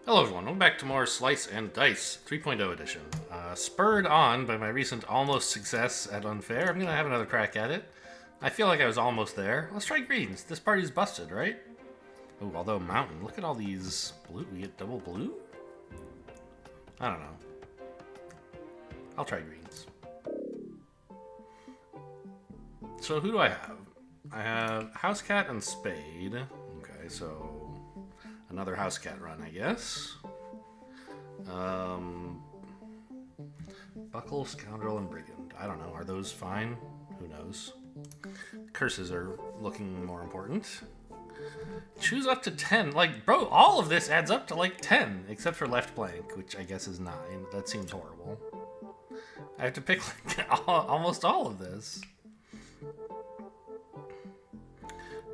Hello everyone, welcome back to more Slice and Dice 3.0 edition. Spurred on by my recent almost success at Unfair, I'm going to have another crack at it. I feel like I was almost there. Let's try greens. This party's busted, right? Oh, although mountain. Look at all these blue. We get double blue? I don't know. I'll try greens. So who do I have? I have House Cat and Spade. Okay, so another House Cat run, I guess. Buckle, Scoundrel, and Brigand. I don't know. Are those fine? Who knows? Curses are looking more important. Choose up to 10. Like, bro, all of this adds up to like 10, except for left blank, which I guess is 9. That seems horrible. I have to pick like almost all of this.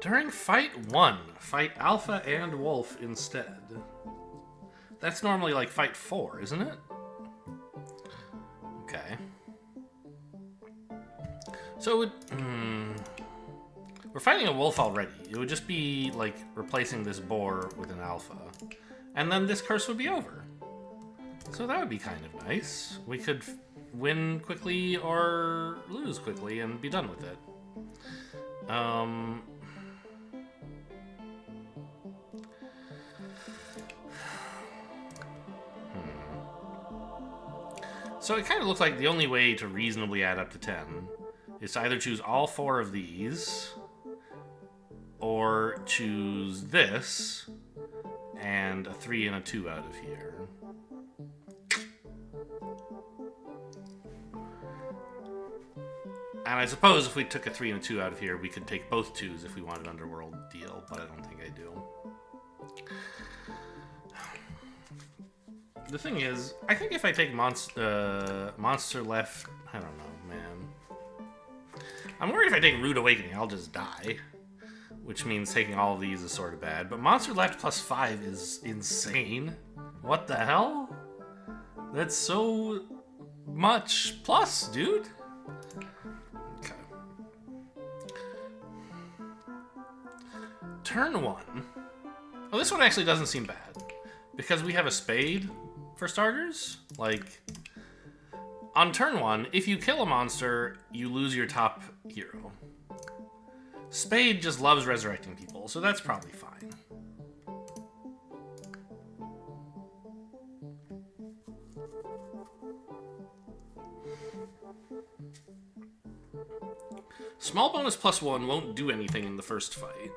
During fight 1, fight Alpha and Wolf instead. That's normally like fight 4, isn't it? Okay. So it would, we're fighting a wolf already. It would just be like replacing this boar with an alpha. And then this curse would be over. So that would be kind of nice. We could win quickly or lose quickly and be done with it. So it kind of looks like the only way to reasonably add up to 10 is to either choose all 4 of these or choose this and a 3 and a 2 out of here. And I suppose if we took a 3 and a 2 out of here, we could take both 2s if we wanted Underworld deal, but I don't think I do. The thing is, I think if I take Monster Left, I don't know, man. I'm worried if I take Rude Awakening, I'll just die. Which means taking all of these is sort of bad. But Monster Left plus 5 is insane. What the hell? That's so much plus, dude. Okay. Turn 1. Oh, this one actually doesn't seem bad. Because we have a spade, for starters. Like, on turn 1, if you kill a monster, you lose your top hero. Spade just loves resurrecting people, so that's probably fine. Small bonus plus 1 won't do anything in the first fight.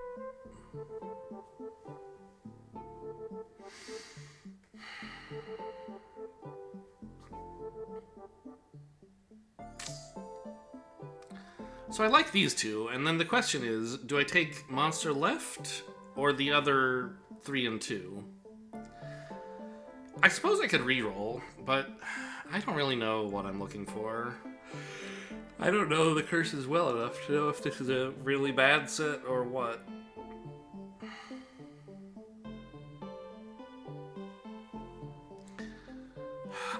So I like these two, and then the question is, do I take Monster Left or the other 3 and 2? I suppose I could reroll, but I don't really know what I'm looking for. I don't know the curses well enough to know if this is a really bad set or what.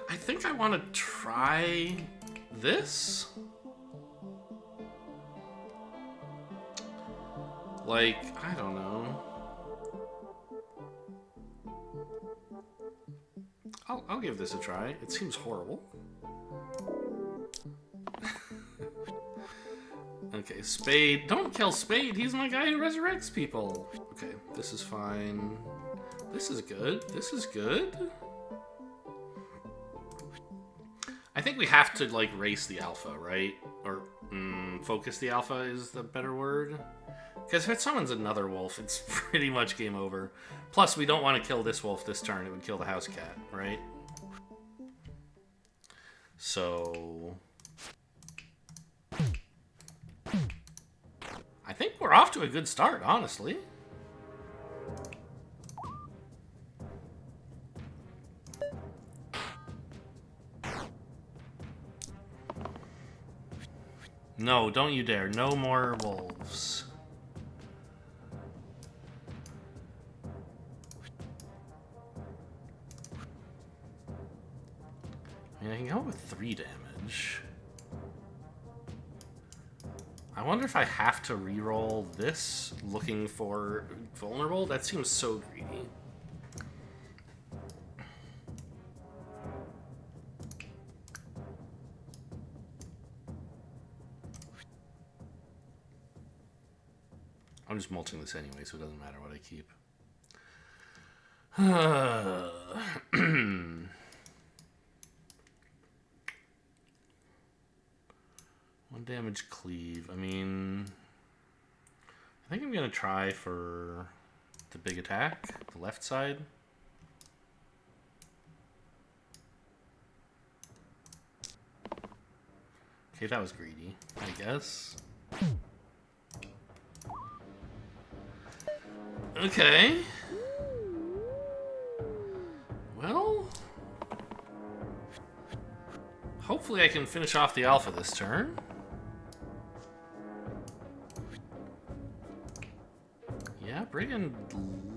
I think I want to try this. Like, I don't know. I'll give this a try. It seems horrible. Okay, Spade. Don't kill Spade. He's my guy who resurrects people. Okay, this is fine. This is good. This is good. I think we have to, like, race the alpha, right? Or focus the alpha is the better word. Because if it summons another wolf, it's pretty much game over. Plus, we don't want to kill this wolf this turn. It would kill the house cat, right? So I think we're off to a good start, honestly. No, don't you dare. No more wolves. I mean, I can go with 3 damage. I wonder if I have to reroll this looking for vulnerable? That seems so greedy. I'm just mulching this anyway, so it doesn't matter what I keep. One damage cleave. I mean, I think I'm gonna try for the big attack, the left side. Okay, that was greedy, I guess. Okay. Well, hopefully I can finish off the alpha this turn. Yeah, Brigand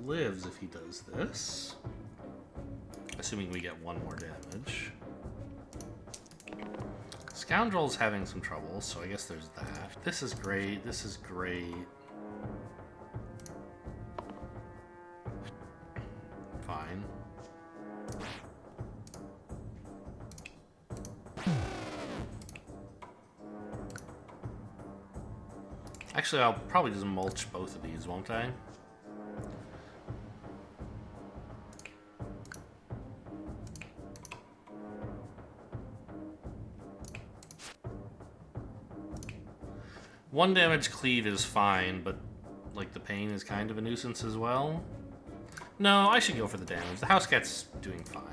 lives if he does this. Assuming we get one more damage. Scoundrel's having some trouble, so I guess there's that. This is great, this is great. Fine. Actually, I'll probably just mulch both of these, won't I? One damage cleave is fine, but like the pain is kind of a nuisance as well. No, I should go for the damage. The house cat's doing fine.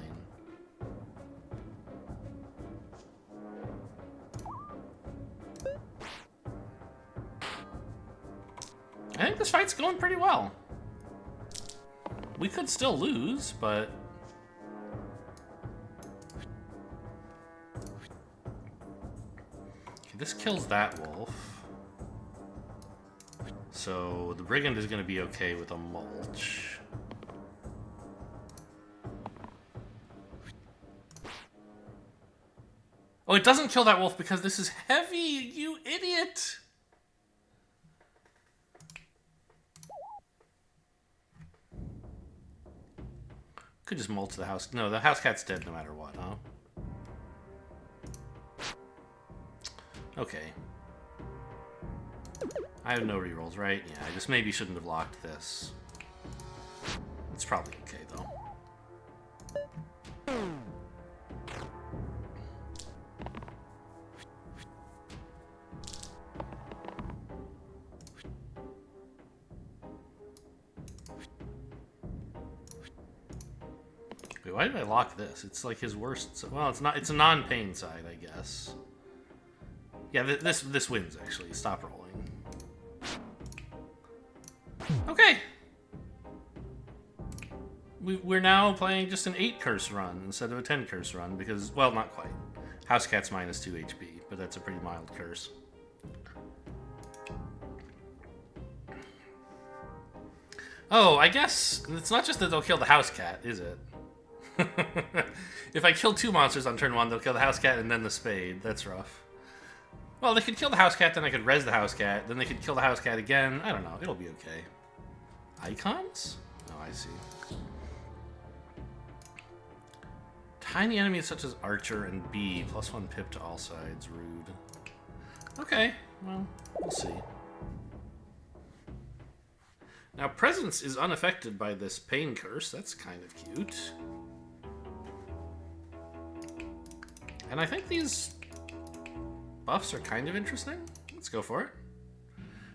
I think this fight's going pretty well. We could still lose, but... Okay, this kills that wolf. So the Brigand is going to be okay with a mulch. Oh, it doesn't kill that wolf because this is heavy, you idiot! Could just mulch the house. No, the house cat's dead no matter what, huh? Okay. I have no rerolls, right? Yeah, I just maybe shouldn't have locked this. It's probably okay, though. Wait, why did I lock this? It's like his worst... Well, it's not. It's a non-pain side, I guess. Yeah, this wins, actually. Stop rolling. Okay. We're now playing just an 8 curse run instead of a 10 curse run because, well, not quite. House cat's minus 2 HP, but that's a pretty mild curse. Oh, I guess it's not just that they'll kill the house cat, is it? If I kill 2 monsters on turn 1, they'll kill the house cat and then the spade. That's rough. Well, they could kill the house cat, then I could res the house cat, then they could kill the house cat again. I don't know. It'll be okay. Icons? Oh, I see. Tiny enemies such as Archer and Bee, +1 pip to all sides. Rude. Okay, well, we'll see. Now, Presence is unaffected by this pain curse. That's kind of cute. And I think these buffs are kind of interesting. Let's go for it.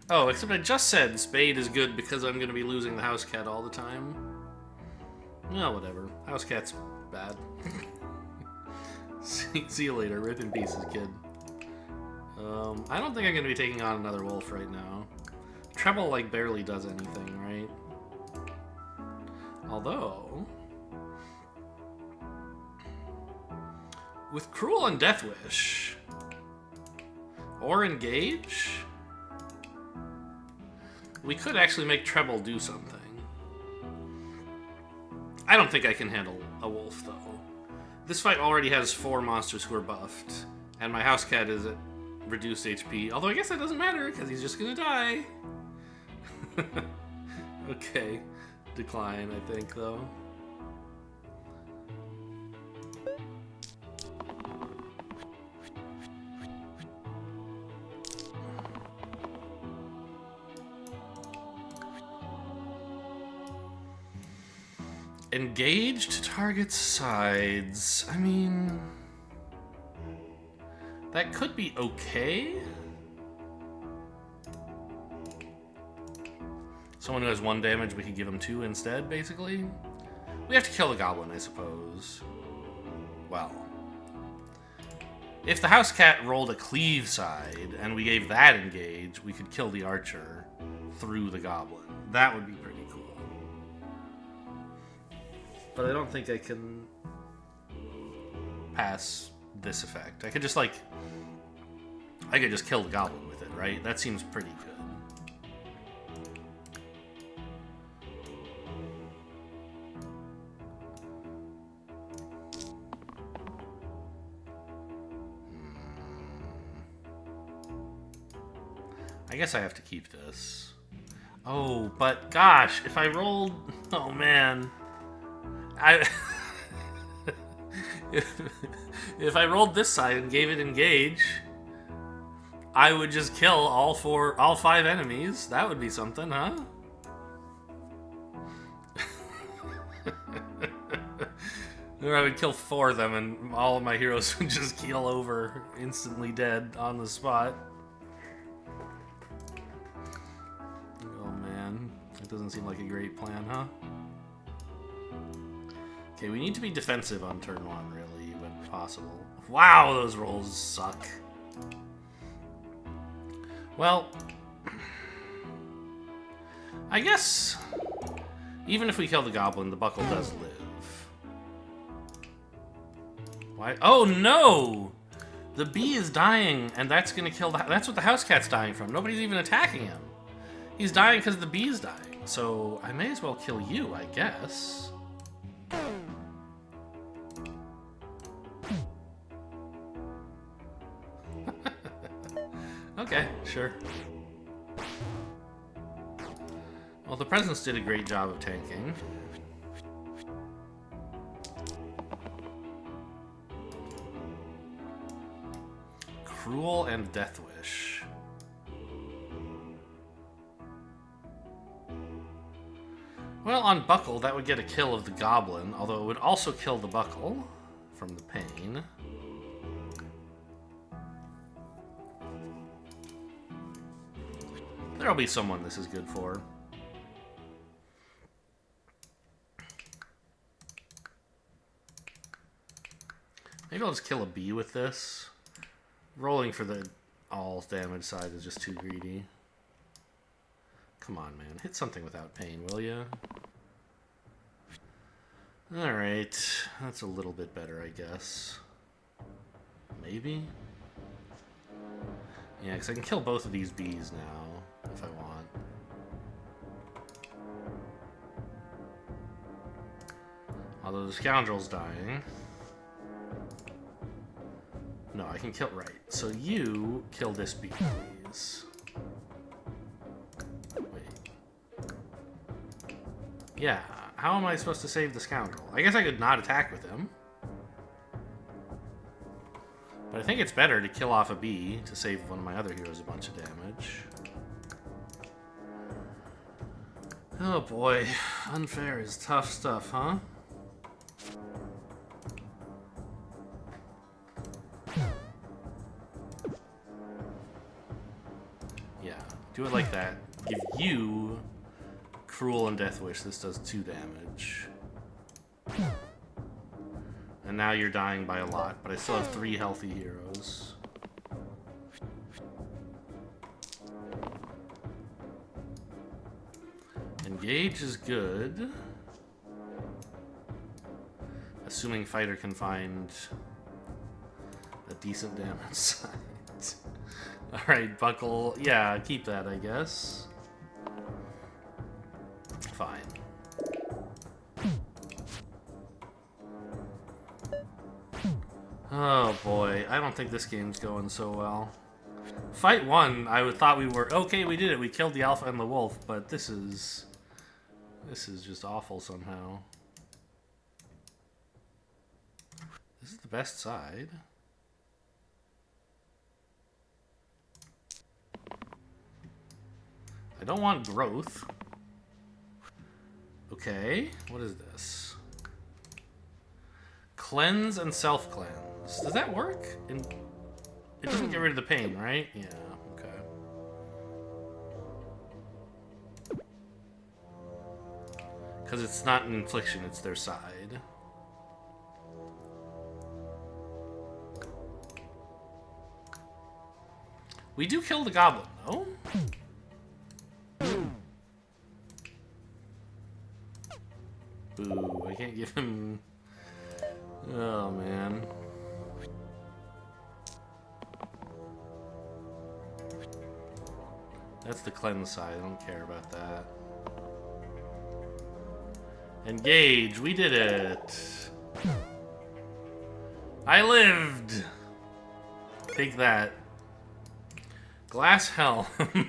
Oh, except I just said Spade is good because I'm going to be losing the house cat all the time. Well, whatever. House cat's bad. See you later. Rip in pieces, kid. I don't think I'm going to be taking on another wolf right now. Treble, like, barely does anything, right? Although... with Cruel and Death Wish... or Engage... we could actually make Treble do something. I don't think I can handle a wolf, though. This fight already has 4 monsters who are buffed, and my house cat is at reduced HP. Although I guess that doesn't matter, because he's just gonna die. Okay. Decline, I think, though. Engaged target sides. I mean, that could be okay. Someone who has 1 damage, we could give him 2 instead, basically. We have to kill the goblin, I suppose. Well, if the house cat rolled a cleave side and we gave that engage, we could kill the archer through the goblin. That would be pretty cool. But I don't think I can pass this effect. I could just kill the goblin with it, right? That seems pretty good. I guess I have to keep this. Oh, but gosh, if I rolled... Oh, man. If I rolled this side and gave it engage, I would just kill all 5 enemies. That would be something, huh? Or I would kill 4 of them and all of my heroes would just keel over, instantly dead on the spot. Oh man, it doesn't seem like a great plan, huh? Okay, we need to be defensive on turn 1, really, when possible. Wow, those rolls suck. Well, I guess even if we kill the goblin, the buckle does live. Why? Oh no! The bee is dying, and that's gonna kill the... That's what the house cat's dying from. Nobody's even attacking him. He's dying because the bee's dying. So I may as well kill you, I guess. Okay, sure. Well, the presence did a great job of tanking. Cruel and Death Wish. Well, on Buckle, that would get a kill of the goblin, although it would also kill the Buckle from the pain. There'll be someone this is good for. Maybe I'll just kill a bee with this. Rolling for the all damage side is just too greedy. Come on, man. Hit something without pain, will ya? Alright. That's a little bit better, I guess. Maybe? Yeah, because I can kill both of these bees now, if I want. Although the scoundrel's dying. No, I can kill... Right. So you kill this bee, please. Wait. Yeah, how am I supposed to save the scoundrel? I guess I could not attack with him. But I think it's better to kill off a bee to save one of my other heroes a bunch of damage. Oh boy, unfair is tough stuff, huh? Yeah, do it like that. Give you Cruel and Death Wish. This does 2 damage. And now you're dying by a lot, but I still have 3 healthy heroes. Engage is good. Assuming fighter can find a decent damage side. Alright, Buckle. Yeah, keep that, I guess. Fine. Oh boy, I don't think this game's going so well. Fight 1, I thought we were... Okay, we did it. We killed the alpha and the wolf, but this is just awful somehow. This is the best side. I don't want growth. Okay, what is this? Cleanse and self-cleanse. Does that work? It doesn't get rid of the pain, right? Yeah, okay. Because it's not an infliction, it's their side. We do kill the goblin, though. Boo, I can't give him... Oh, man. That's the cleanse side, I don't care about that. Engage, we did it! I lived! Take that. Glass Helm.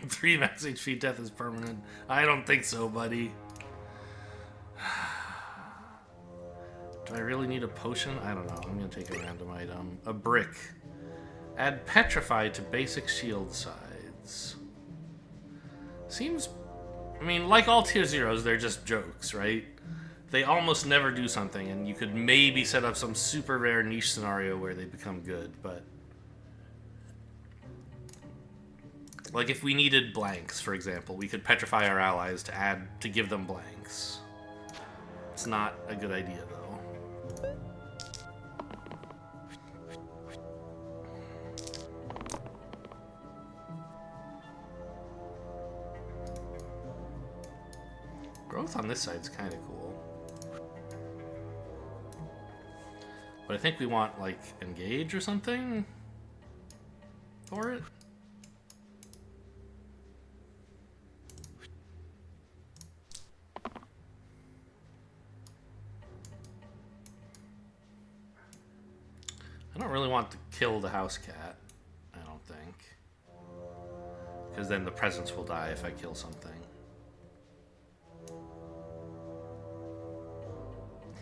3 max HP, death is permanent. I don't think so, buddy. Do I really need a potion? I don't know. I'm gonna take a random item. A brick. Add Petrify to basic shield sides. Seems... I mean, like all tier 0s, they're just jokes, right? They almost never do something, and you could maybe set up some super rare niche scenario where they become good, but... Like if we needed blanks, for example, we could petrify our allies to give them blanks. It's not a good idea, though. Growth on this side's kind of cool. But I think we want, like, engage or something for it. I don't really want to kill the house cat, I don't think. Because then the presence will die if I kill something.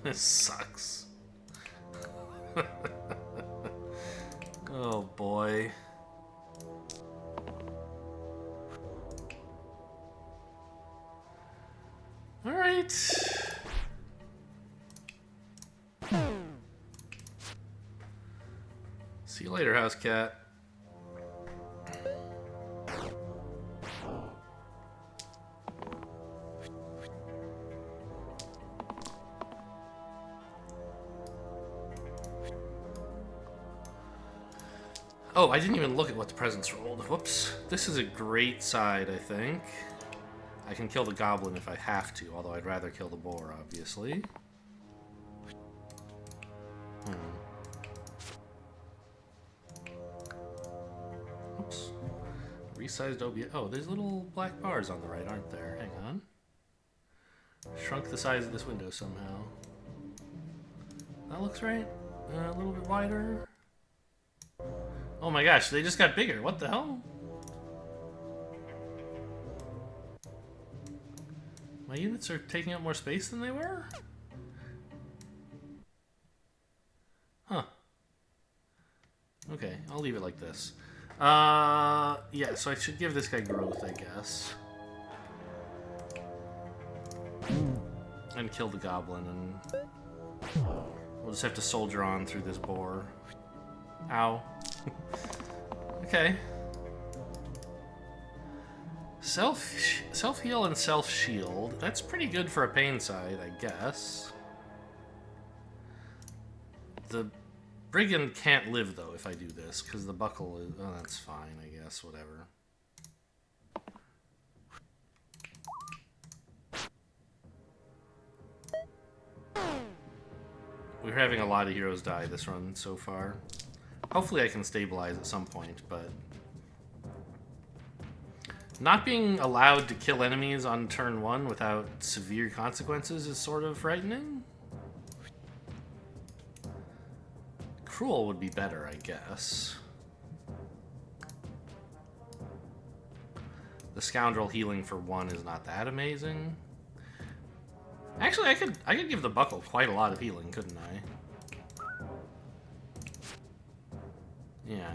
This sucks. Oh boy. All right. See you later, house cat. Oh, I didn't even look at what the presents rolled. Whoops. This is a great side, I think. I can kill the goblin if I have to, although I'd rather kill the boar, obviously. Oops. Resized OBS. Oh, there's little black bars on the right, aren't there? Hang on. Shrunk the size of this window somehow. That looks right. A little bit wider. Oh my gosh, they just got bigger. What the hell? My units are taking up more space than they were? Huh. Okay, I'll leave it like this. Yeah, so I should give this guy growth, I guess. And kill the goblin, and we'll just have to soldier on through this boar. Ow. Okay. Self-heal and self-shield. That's pretty good for a pain side, I guess. The brigand can't live, though, if I do this, because the buckle is... Oh, that's fine, I guess. Whatever. We're having a lot of heroes die this run so far. Hopefully I can stabilize at some point, but... Not being allowed to kill enemies on turn 1 without severe consequences is sort of frightening. Cruel would be better, I guess. The scoundrel healing for 1 is not that amazing. Actually, I could give the buckle quite a lot of healing, couldn't I? Yeah.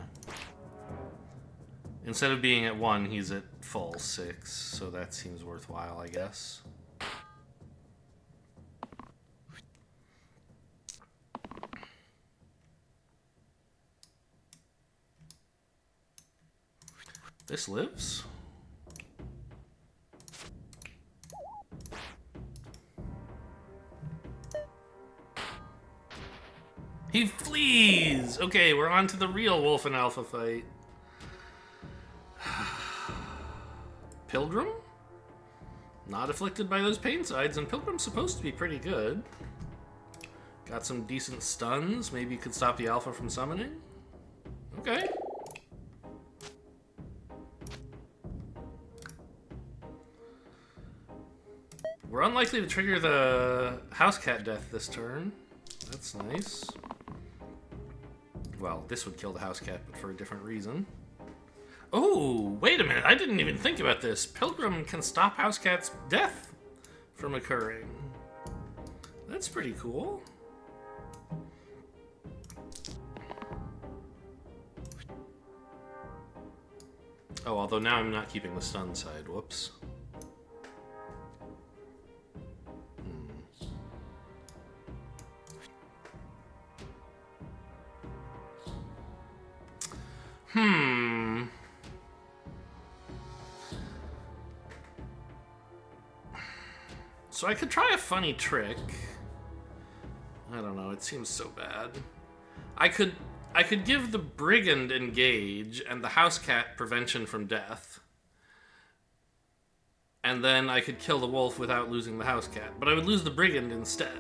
Instead of being at 1, he's at full 6, so that seems worthwhile, I guess. This lives? He flees! Okay, we're on to the real Wolf and Alpha fight. Pilgrim? Not afflicted by those pain sides, and Pilgrim's supposed to be pretty good. Got some decent stuns. Maybe you could stop the Alpha from summoning? Okay. We're unlikely to trigger the House Cat death this turn. That's nice. Well, this would kill the House Cat, but for a different reason. Oh, wait a minute. I didn't even think about this. Pilgrim can stop House Cat's death from occurring. That's pretty cool. Oh, although now I'm not keeping the stun side. Whoops. So I could try a funny trick. I don't know, it seems so bad. I could give the Brigand engage and the House Cat prevention from death. And then I could kill the wolf without losing the House Cat, but I would lose the Brigand instead.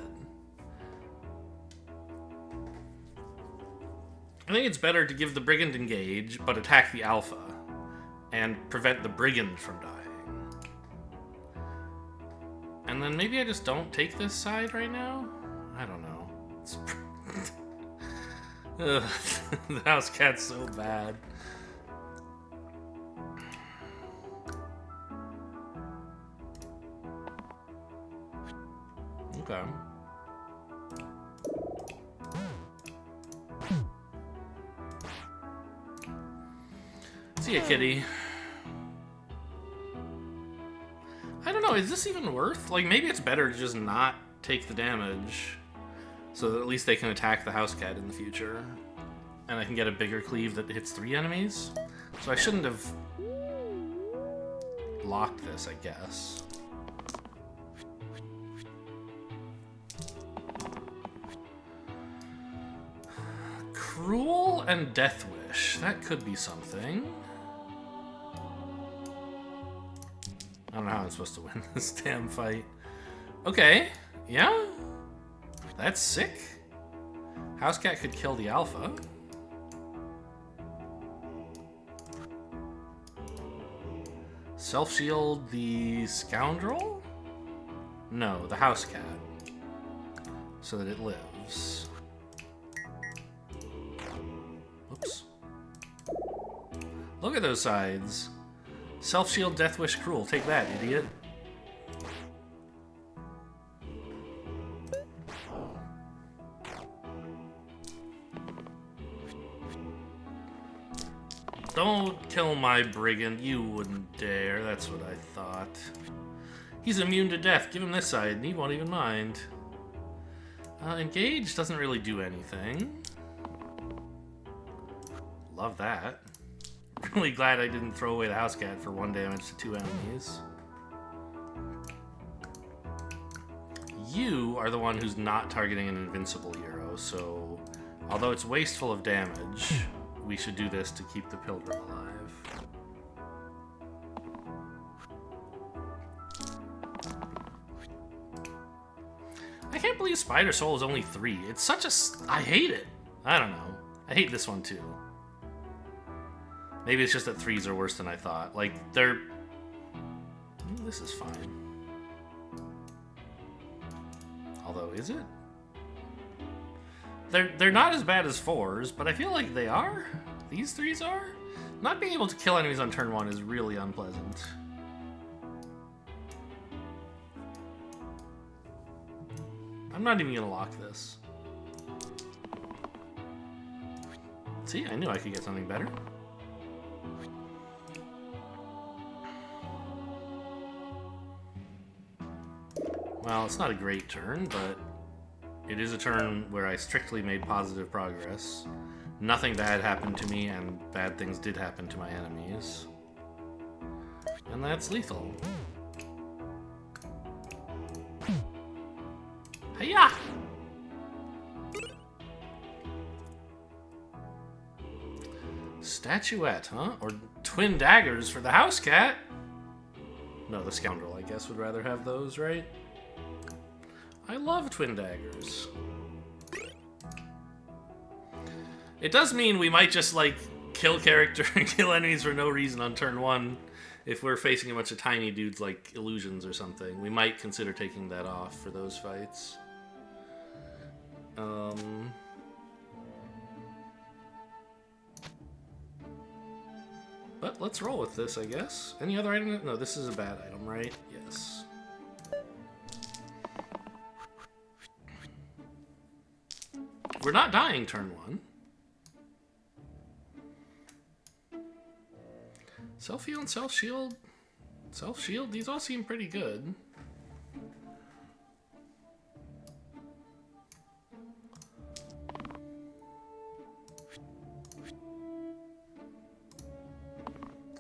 I think it's better to give the Brigand engage, but attack the Alpha, and prevent the Brigand from dying. And then maybe I just don't take this side right now? I don't know. Ugh, the House Cat's so bad. Okay. See ya, kitty. I don't know, is this even worth? Like, maybe it's better to just not take the damage so that at least they can attack the House Cat in the future. And I can get a bigger cleave that hits 3 enemies. So I shouldn't have blocked this, I guess. Cruel and Death Wish. That could be something. I don't know how I'm supposed to win this damn fight. Okay, yeah. That's sick. House Cat could kill the Alpha. Self-shield the Scoundrel? No, the House Cat. So that it lives. Oops. Look at those sides. Self-shield, Death Wish, Cruel. Take that, idiot. Don't kill my Brigand. You wouldn't dare. That's what I thought. He's immune to death. Give him this side, and he won't even mind. Engage doesn't really do anything. Love that. Really glad I didn't throw away the House Cat for 1 damage to 2 enemies. You are the one who's not targeting an invincible hero, so although it's wasteful of damage, we should do this to keep the Pilgrim alive. I can't believe Spider Soul is only 3. It's such a... I hate it. I don't know. I hate this one too. Maybe it's just that 3s are worse than I thought. Like, they're... This is fine. Although, is it? They're not as bad as 4s, but I feel like they are. These 3s are. Not being able to kill enemies on turn 1 is really unpleasant. I'm not even gonna lock this. See, I knew I could get something better. Well, it's not a great turn, but it is a turn where I strictly made positive progress. Nothing bad happened to me, and bad things did happen to my enemies. And that's lethal. Hiya! Statuette, huh? Or twin daggers for the house cat? No, the scoundrel, I guess, would rather have those, right? I love twin daggers. It does mean we might just, like, kill character and kill enemies for no reason on turn 1 if we're facing a bunch of tiny dudes like illusions or something. We might consider taking that off for those fights. But let's roll with this, I guess. Any other item? No, this is a bad item, right? Yes. We're not dying turn 1. Self-heal and self-shield. Self-shield, these all seem pretty good.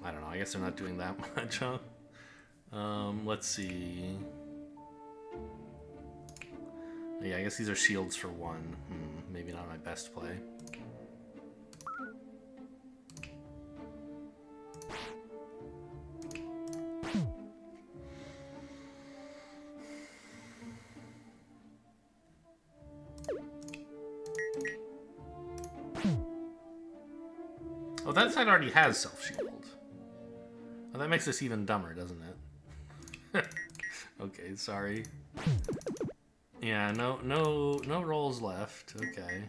I don't know, I guess they're not doing that much, huh? Let's see. Yeah, I guess these are shields for 1. Maybe not my best play. Oh, that side already has self-shield. Oh, that makes this even dumber, doesn't it? Okay, sorry. Yeah, no rolls left. Okay.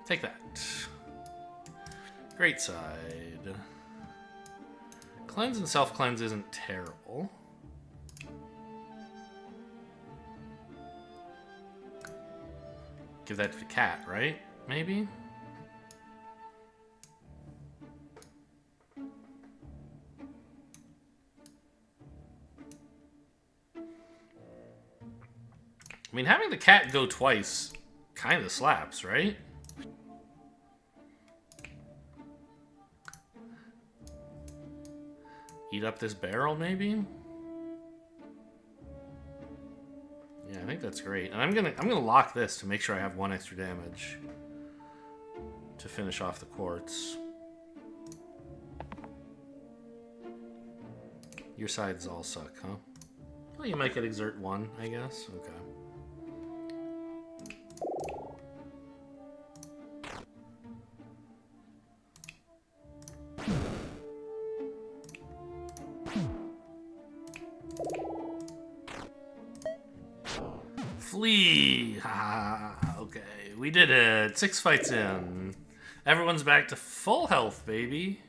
Take that. Great side. Cleanse and self-cleanse isn't terrible. Give that to the cat, right? Maybe? I mean, having the cat go twice kind of slaps, right? Eat up this barrel, maybe? Yeah, I think that's great. And I'm gonna lock this to make sure I have 1 extra damage to finish off the quartz. Your sides all suck, huh? Well, you might get exert 1, I guess. Okay. Flee! Okay, we did it. 6 fights in. Everyone's back to full health, baby.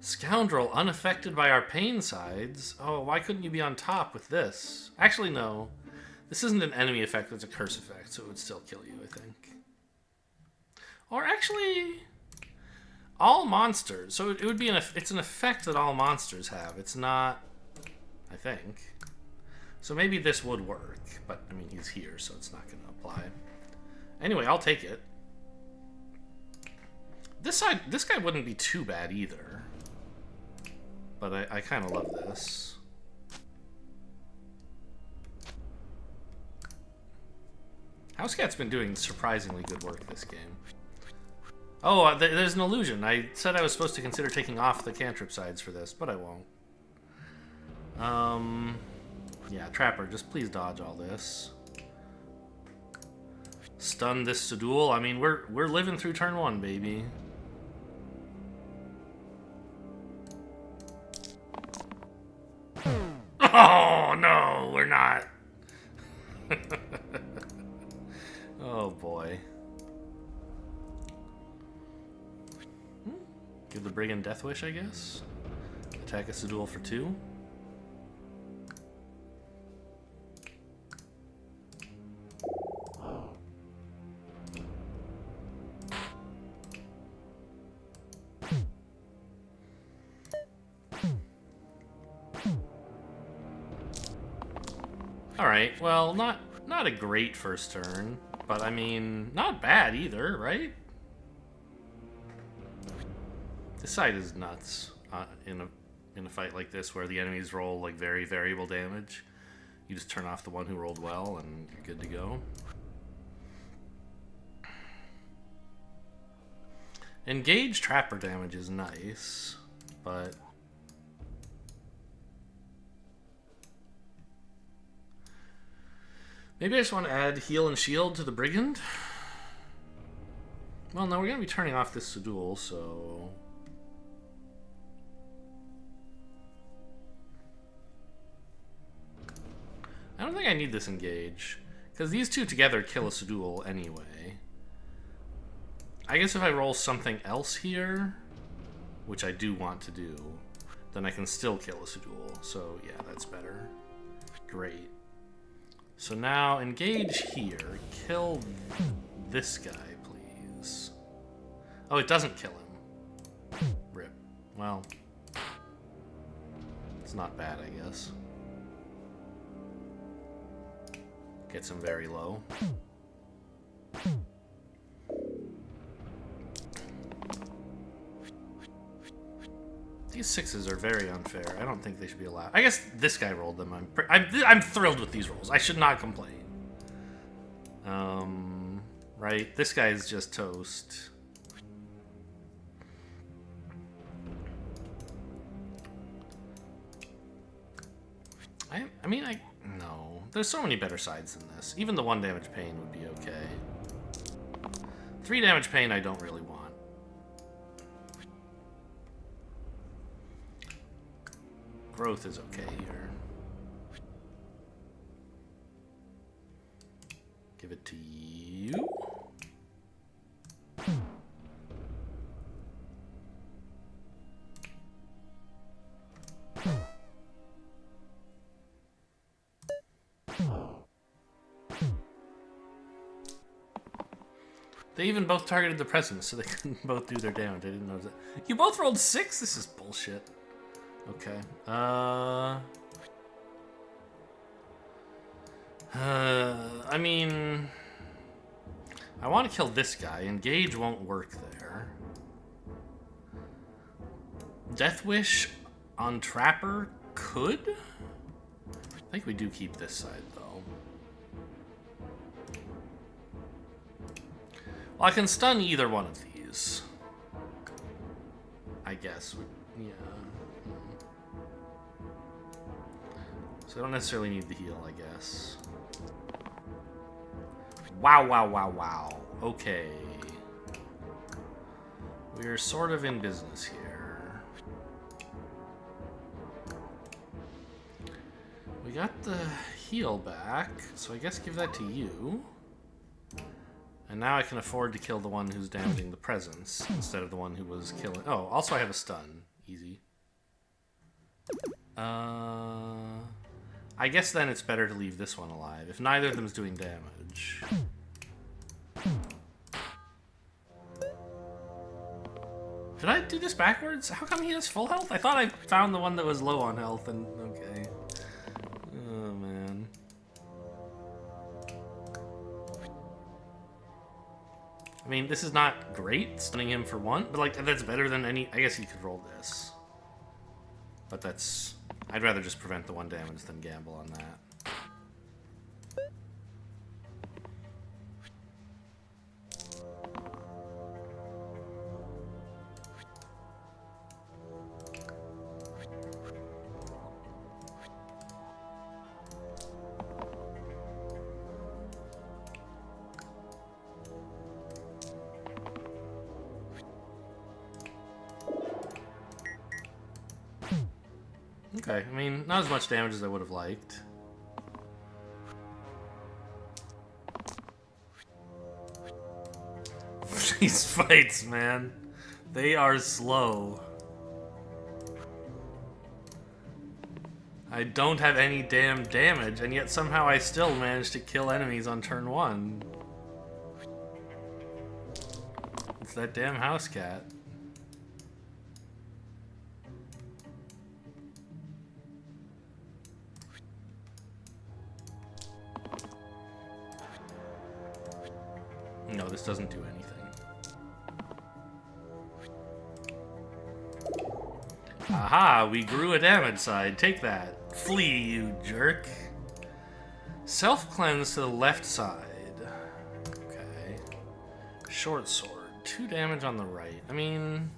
Scoundrel, unaffected by our pain sides. Oh, why couldn't you be on top with this? Actually, no. This isn't an enemy effect, it's a curse effect, so it would still kill you, I think. Or actually, all monsters. So it would be it's an effect that all monsters have. It's not, I think. So maybe this would work, but I mean, he's here, so it's not going to apply. Anyway, I'll take it. This guy wouldn't be too bad either. But I kind of love this. Housecat's been doing surprisingly good work this game. Oh, there's an illusion. I said I was supposed to consider taking off the cantrip sides for this, but I won't. Yeah, Trapper, just please dodge all this. Stun this Sedul. I mean, we're living through turn 1, baby. Oh, no, we're not. Oh, boy. Give the Brigand Death Wish, I guess. Attack a Sedul for 2. Alright, well, not a great first turn, but I mean, not bad either, right? This side is nuts in a fight like this where the enemies roll like very variable damage. You just turn off the one who rolled well and you're good to go. Engage trapper damage is nice, but maybe I just want to add heal and shield to the brigand. Well, no, we're gonna be turning off this Sedul, so I don't think I need this engage, because these two together kill a Sedul anyway. I guess if I roll something else here, which I do want to do, then I can still kill a Sedul. So yeah, that's better. Great. So now engage here. Kill this guy, please. Oh, it doesn't kill him. Rip. Well, it's not bad, I guess. Gets him very low. These sixes are very unfair. I don't think they should be allowed. I guess this guy rolled them. I'm thrilled with these rolls. I should not complain. Right? This guy is just toast. No. There's so many better sides than this. Even the 1 damage pain would be okay. 3 damage pain I don't really want. Growth is okay here. Give it to you. They even both targeted the presence, so they couldn't both do their damage. I didn't know that. You both rolled 6? This is bullshit. Okay. I mean, I want to kill this guy. Engage won't work there. Death Wish on Trapper could? I think we do keep this side, though. Well, I can stun either one of these. I guess. Yeah. So I don't necessarily need the heal, I guess. Wow, wow, wow, wow. Okay. We're sort of in business here. We got the heal back, so I guess give that to you. And now I can afford to kill the one who's damaging the presence instead of the one who was killing... Oh, also I have a stun. Easy. I guess then it's better to leave this one alive, if neither of them is doing damage. Did I do this backwards? How come he has full health? I thought I found the one that was low on health and... Okay. Oh, man. I mean, this is not great, stunning him for 1, but, like, that's better than any... I guess you could roll this. But that's... I'd rather just prevent the 1 damage than gamble on that. Okay, I mean, not as much damage as I would have liked. These fights, man. They are slow. I don't have any damn damage, and yet somehow I still managed to kill enemies on turn 1. It's that damn house cat. No, this doesn't do anything. Aha, we grew a damage side. Take that. Flee, you jerk. Self-cleanse to the left side. Okay. Short sword. 2 damage on the right. I mean...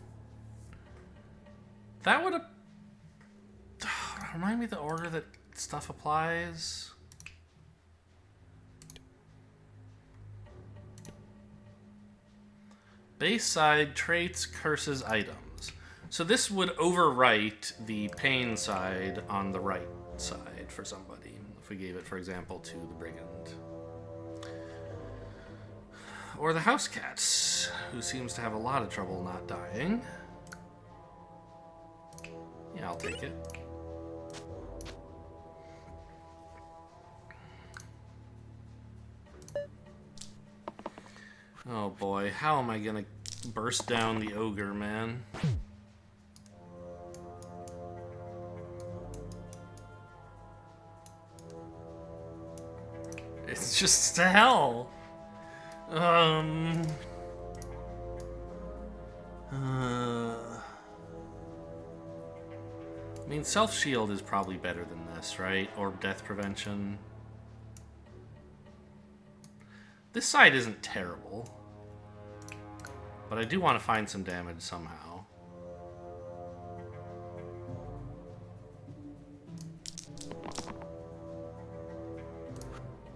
that would have... remind me the order that stuff applies. Base side, traits, curses, items. So this would overwrite the pain side on the right side for somebody. If we gave it, for example, to the brigand. Or the house cats, who seems to have a lot of trouble not dying. Yeah, I'll take it. Oh boy, how am I gonna burst down the ogre, man? It's just to hell. I mean, self-shield is probably better than this, right? Or death prevention. This side isn't terrible. But I do want to find some damage somehow.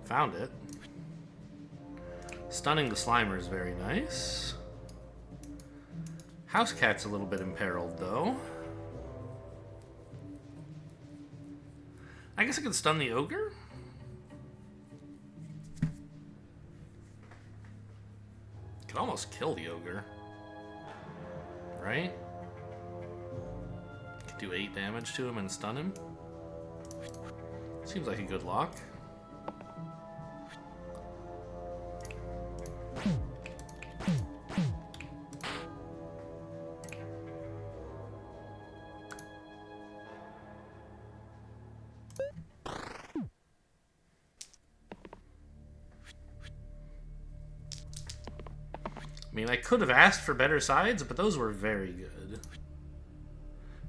Found it. Stunning the Slimer is very nice. House Cat's a little bit imperiled, though. I guess I could stun the ogre? Could almost kill the ogre. Right? Could do 8 damage to him and stun him. Seems like a good lock. I mean, I could have asked for better sides, but those were very good.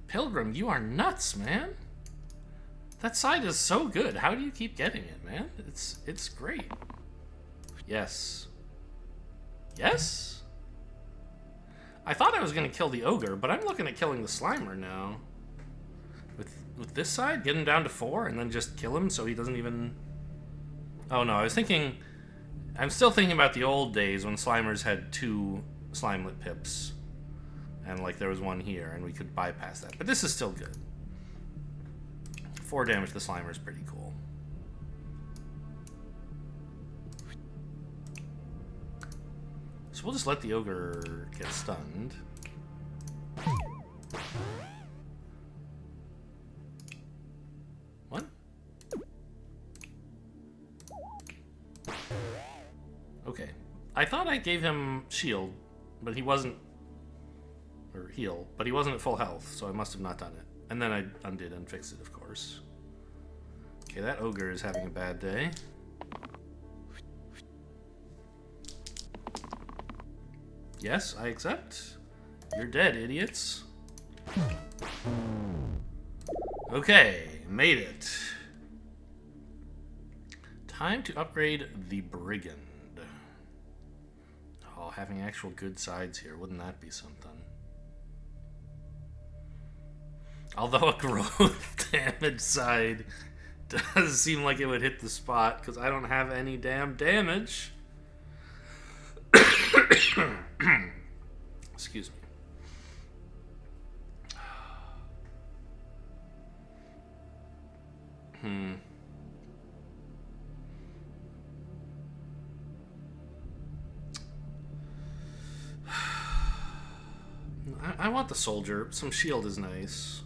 Pilgrim, you are nuts, man. That side is so good. How do you keep getting it, man? It's great. Yes. Yes? I thought I was going to kill the ogre, but I'm looking at killing the Slimer now. With this side, get him down to 4 and then just kill him so he doesn't even... Oh no, I was thinking... I'm still thinking about the old days when Slimers had 2 Slimelet pips. And like there was one here and we could bypass that. But this is still good. 4 damage to the Slimer is pretty cool. So we'll just let the ogre get stunned. What? Okay. I thought I gave him shield, but he wasn't... Or heal, but he wasn't at full health, so I must have not done it. And then I undid and fixed it, of course. Okay, that ogre is having a bad day. Yes, I accept. You're dead, idiots. Okay, made it. Time to upgrade the Brigand. Oh, having actual good sides here, wouldn't that be something? Although a growth damage side does seem like it would hit the spot, because I don't have any damn damage. Excuse me. I want the soldier. Some shield is nice.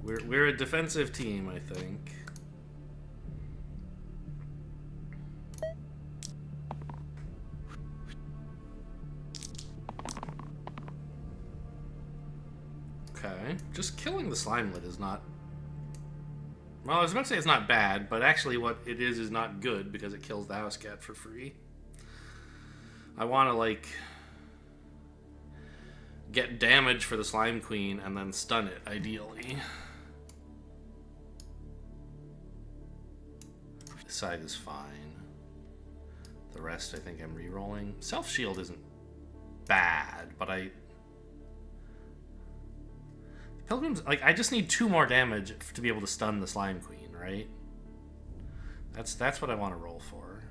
We're a defensive team, I think. Okay, just killing the Slimelet is not... Well, I was about to say it's not bad, but actually what it is not good because it kills the house cat for free. I want to, like, get damage for the Slime Queen and then stun it, ideally. This side is fine. The rest, I think I'm re-rolling. Self-shield isn't bad, but Pilgrim's, like, I just need 2 more damage to be able to stun the Slime Queen, right? That's what I want to roll for.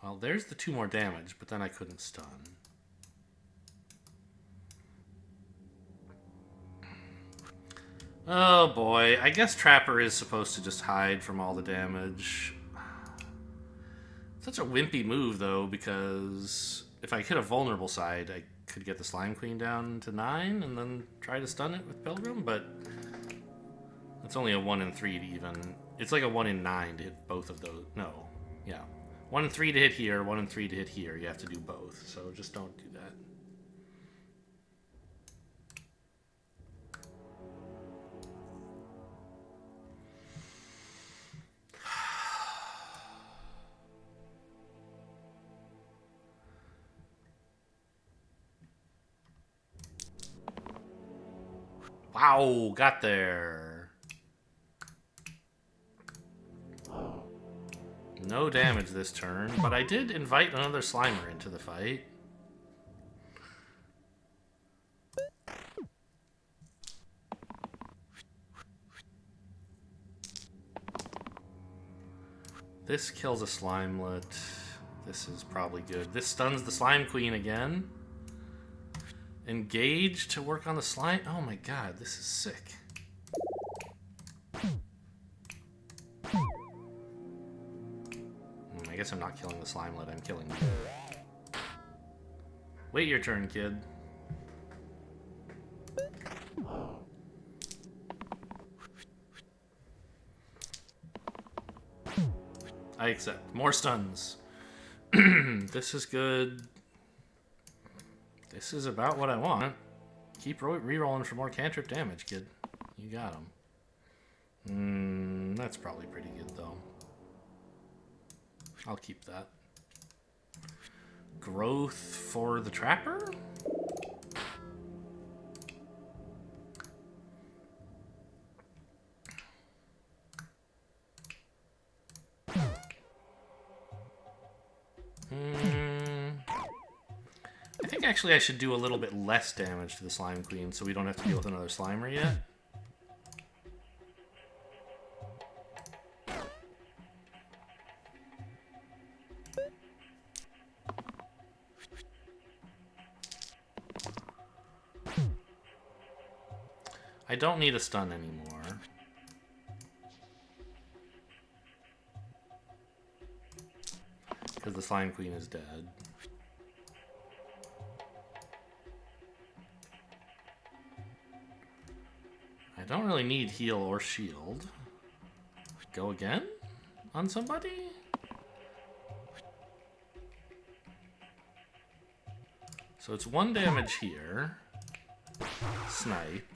Well, there's the 2 more damage, but then I couldn't stun. Oh boy, I guess Trapper is supposed to just hide from all the damage. Such a wimpy move, though, because if I hit a vulnerable side, I could get the Slime Queen down to 9 and then try to stun it with Pilgrim, but it's only a 1 in 3 to even... It's like a 1 in 9 to hit both of those. No, yeah. 1 in 3 to hit here, 1 in 3 to hit here. You have to do both, so just don't do that. Wow, got there. No damage this turn, but I did invite another Slimer into the fight. This kills a Slimelet. This is probably good. This stuns the Slime Queen again. Engage to work on the slime. Oh my god, this is sick. I guess I'm not killing the Slimelet, I'm killing you. Wait your turn, kid. I accept. More stuns. This is good. This is about what I want. Keep re-rolling for more cantrip damage, kid. You got him. That's probably pretty good, though. I'll keep that. Growth for the Trapper? I think actually I should do a little bit less damage to the Slime Queen so we don't have to deal with another Slimer yet. I don't need a stun anymore. Because the Slime Queen is dead. I don't really need heal or shield. Go again? On somebody? So it's 1 damage here. Snipe.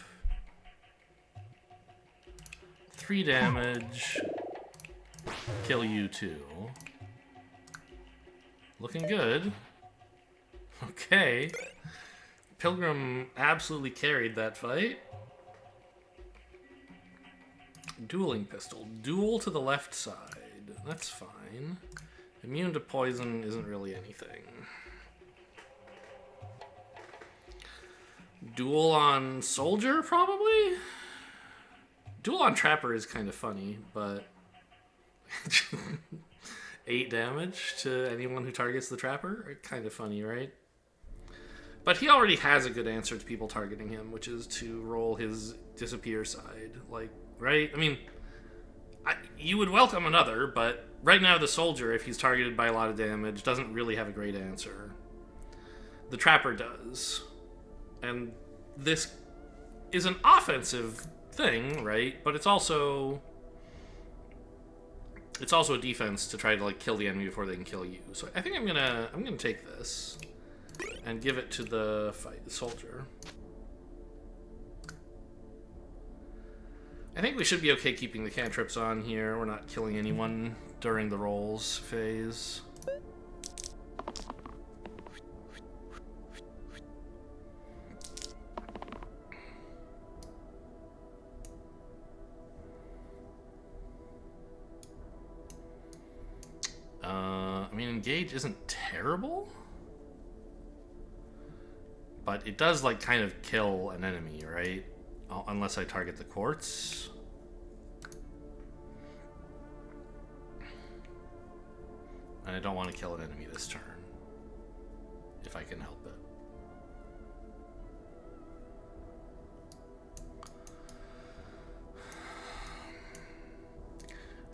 3 damage. Kill you too. Looking good. Okay. Pilgrim absolutely carried that fight. Dueling pistol. Duel to the left side. That's fine. Immune to poison isn't really anything. Duel on soldier, probably? Duel on Trapper is kind of funny, but 8 damage to anyone who targets the Trapper? Kind of funny, right? But he already has a good answer to people targeting him, which is to roll his disappear side. Like, right? I mean, you would welcome another, but right now the soldier, if he's targeted by a lot of damage, doesn't really have a great answer. The Trapper does. And this is an offensive thing, right? But it's also a defense to try to like kill the enemy before they can kill you. So I think I'm gonna take this and give it to the soldier. I think we should be okay keeping the cantrips on here. We're not killing anyone during the rolls phase. I mean, engage isn't terrible, but it does, like, kind of kill an enemy, right? Unless I target the quartz. And I don't want to kill an enemy this turn, if I can help it.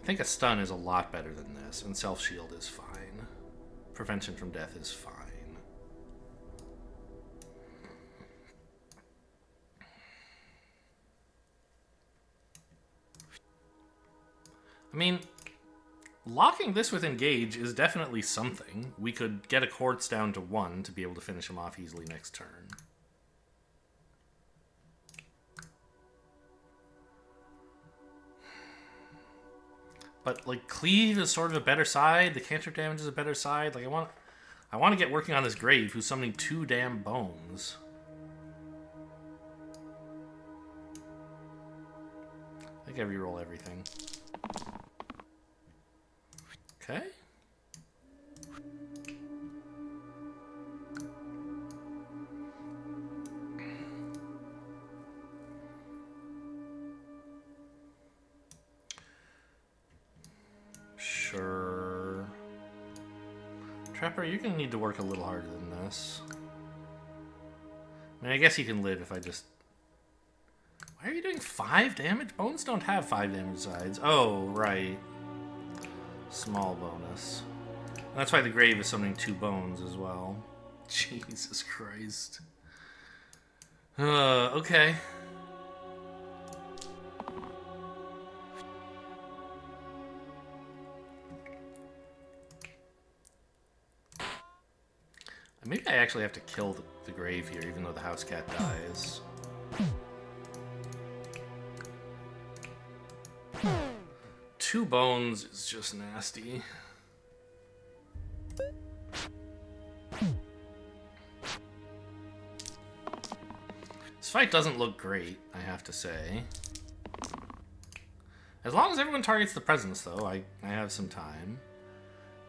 I think a stun is a lot better than this, and self-shield is fine. Prevention from death is fine. I mean, locking this with engage is definitely something. We could get a quartz down to 1 to be able to finish him off easily next turn. But, like, cleave is sort of a better side. The cantrip damage is a better side. Like, I want to get working on this grave who's summoning 2 damn bones. I think I reroll everything. Okay. Sure. Trapper, you're gonna need to work a little harder than this. I mean, I guess you can live if I just... Why are you doing 5 damage? Bones don't have 5 damage sides. Oh, right. Small bonus. And that's why the grave is summoning 2 bones as well. Jesus Christ. Okay. Maybe I actually have to kill the grave here, even though the house cat dies. Two bones is just nasty. This fight doesn't look great, I have to say. As long as everyone targets the presence, though, I have some time.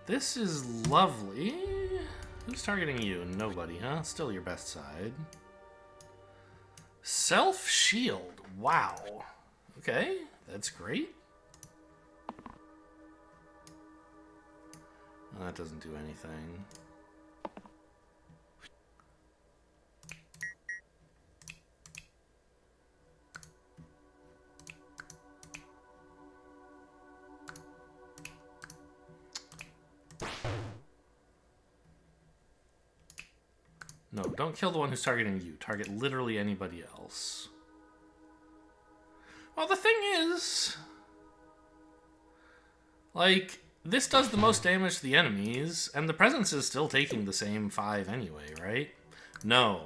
This is lovely. Who's targeting you? Nobody, huh? Still your best side. Self-shield. Wow. Okay, that's great. Well, that doesn't do anything. No, don't kill the one who's targeting you. Target literally anybody else. Well, the thing is... like, this does the most damage to the enemies, and the presence is still taking the same 5 anyway, right? No.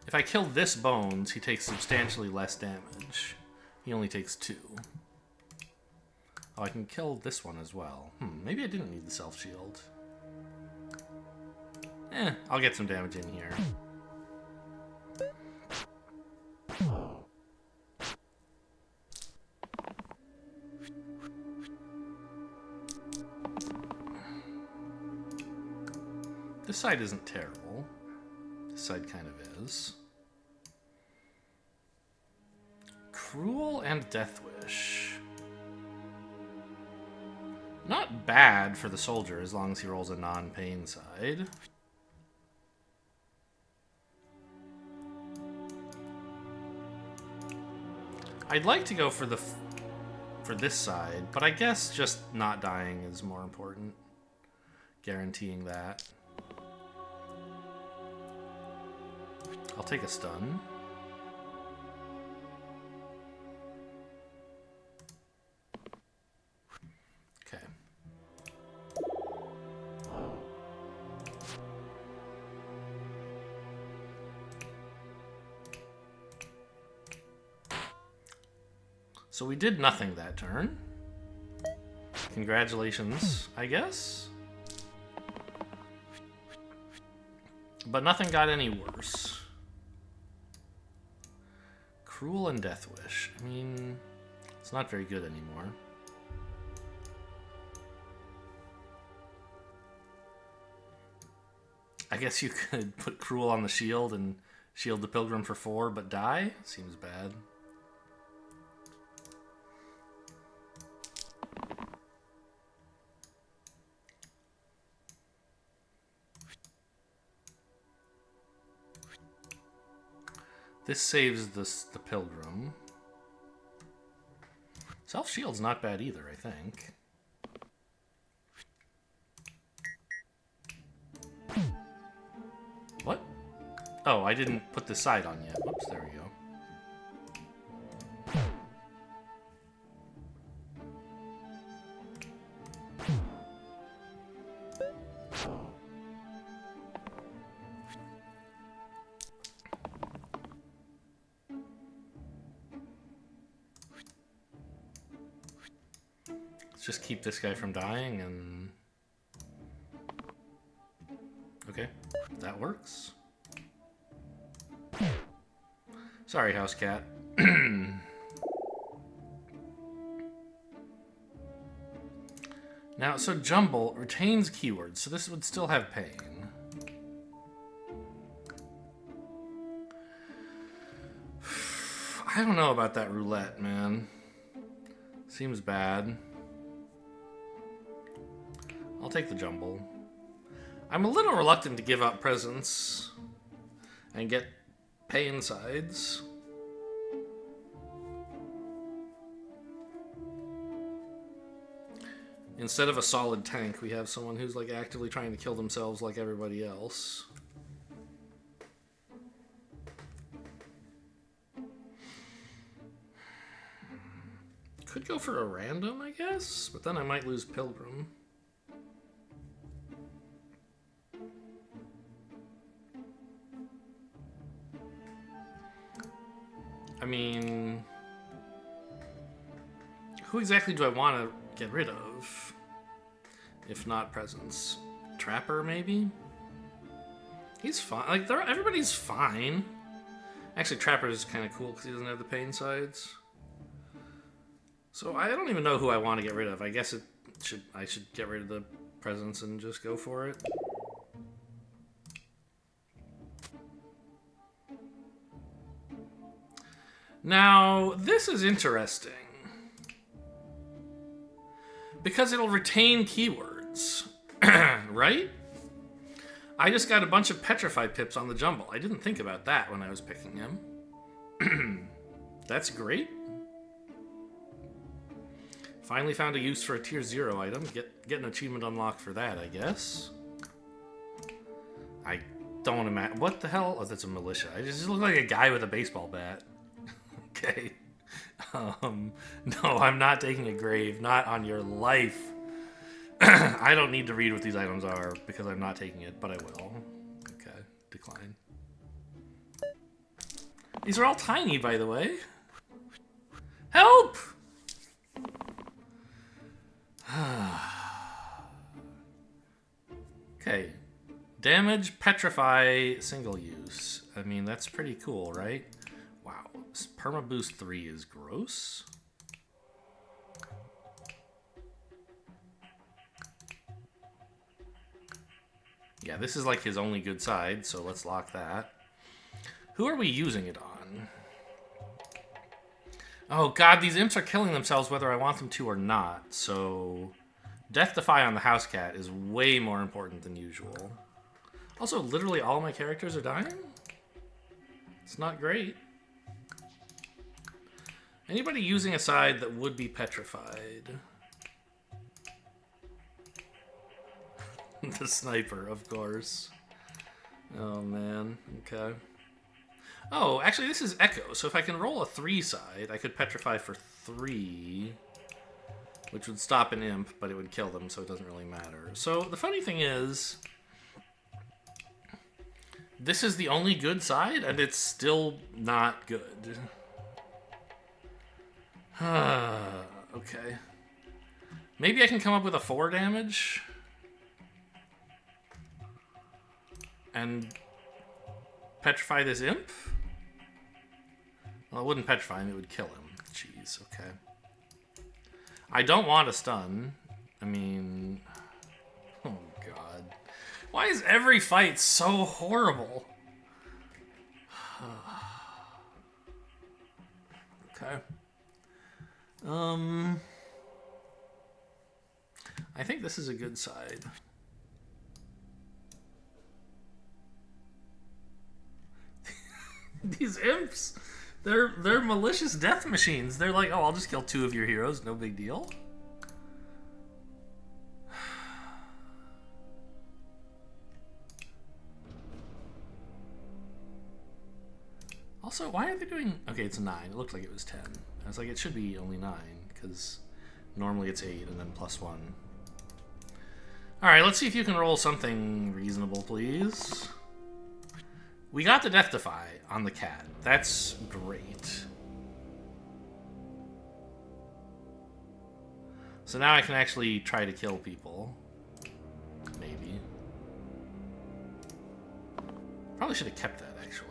If I kill this bones, he takes substantially less damage. He only takes 2. Oh, I can kill this one as well. Maybe I didn't need the self-shield. I'll get some damage in here. This side isn't terrible. This side kind of is. Cruel and Death Wish. Not bad for the soldier as long as he rolls a non-pain side. I'd like to go for this side, but I guess just not dying is more important. Guaranteeing that. I'll take a stun. Okay. So we did nothing that turn. Congratulations, I guess. But nothing got any worse. Cruel and Death Wish. I mean, it's not very good anymore. I guess you could put Cruel on the shield and shield the Pilgrim for 4, but die? Seems bad. This saves the Pilgrim. Self-shield's not bad either, I think. What? Oh, I didn't put the side on yet. Whoops, there we go. Let's just keep this guy from dying and... Okay, that works. Sorry, House Cat. Now, so Jumble retains keywords, so this would still have pain. I don't know about that roulette, man. Seems bad. I'll take the Jumble. I'm a little reluctant to give up presents and get pain sides. Instead of a solid tank, we have someone who's like actively trying to kill themselves like everybody else. Could go for a random, I guess, but then I might lose Pilgrim. I mean, who exactly do I want to get rid of? If not presents. Trapper, maybe? He's fine. Like, everybody's fine. Actually, Trapper is kind of cool because he doesn't have the pain sides. So I don't even know who I want to get rid of. I guess I should get rid of the presents and just go for it. Now, this is interesting. Because it'll retain keywords, right? I just got a bunch of Petrify pips on the Jumble. I didn't think about that when I was picking him. That's great. Finally found a use for a tier 0 item. Get an achievement unlocked for that, I guess. I don't imagine... What the hell? Oh, that's a militia. I just look like a guy with a baseball bat. Okay. No, I'm not taking a grave. Not on your life. I don't need to read what these items are because I'm not taking it, but I will. Okay, decline. These are all tiny, by the way. Help! Okay. Damage, petrify, single use. I mean, that's pretty cool, right? Wow. Perma Boost 3 is gross. Yeah, this is like his only good side, so let's lock that. Who are we using it on? Oh god, these imps are killing themselves whether I want them to or not, so... Death Defy on the House Cat is way more important than usual. Also, literally all my characters are dying? It's not great. Anybody using a side that would be petrified? The sniper, of course. Oh, man. Okay. Oh, actually, this is Echo, so if I can roll a 3 side, I could petrify for 3, which would stop an imp, but it would kill them, so it doesn't really matter. So, the funny thing is, this is the only good side, and it's still not good. Okay. Maybe I can come up with a 4 damage. And petrify this imp? Well, it wouldn't petrify him, it would kill him. Jeez, okay. I don't want a stun. I mean... Oh, God. Why is every fight so horrible? Okay. I think this is a good side. These imps, they're malicious death machines. They're like, oh, I'll just kill 2 of your heroes, no big deal. Also, why are they doing... Okay, it's 9. It looked like it was 10. I was like, it should be only 9, because normally it's 8 and then +1. Alright, let's see if you can roll something reasonable, please. We got the Death Defy on the cat. That's great. So now I can actually try to kill people. Maybe. Probably should have kept that, actually.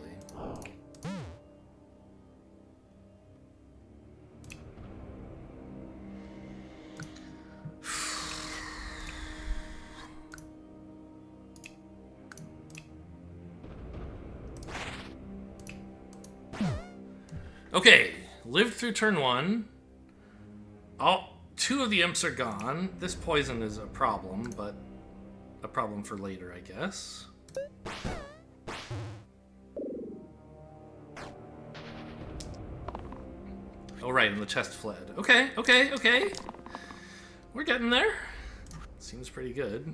Okay, lived through turn 1. Oh, 2 of the imps are gone. This poison is a problem, but a problem for later, I guess. Oh, right, and the chest fled. Okay, okay, okay. We're getting there. Seems pretty good.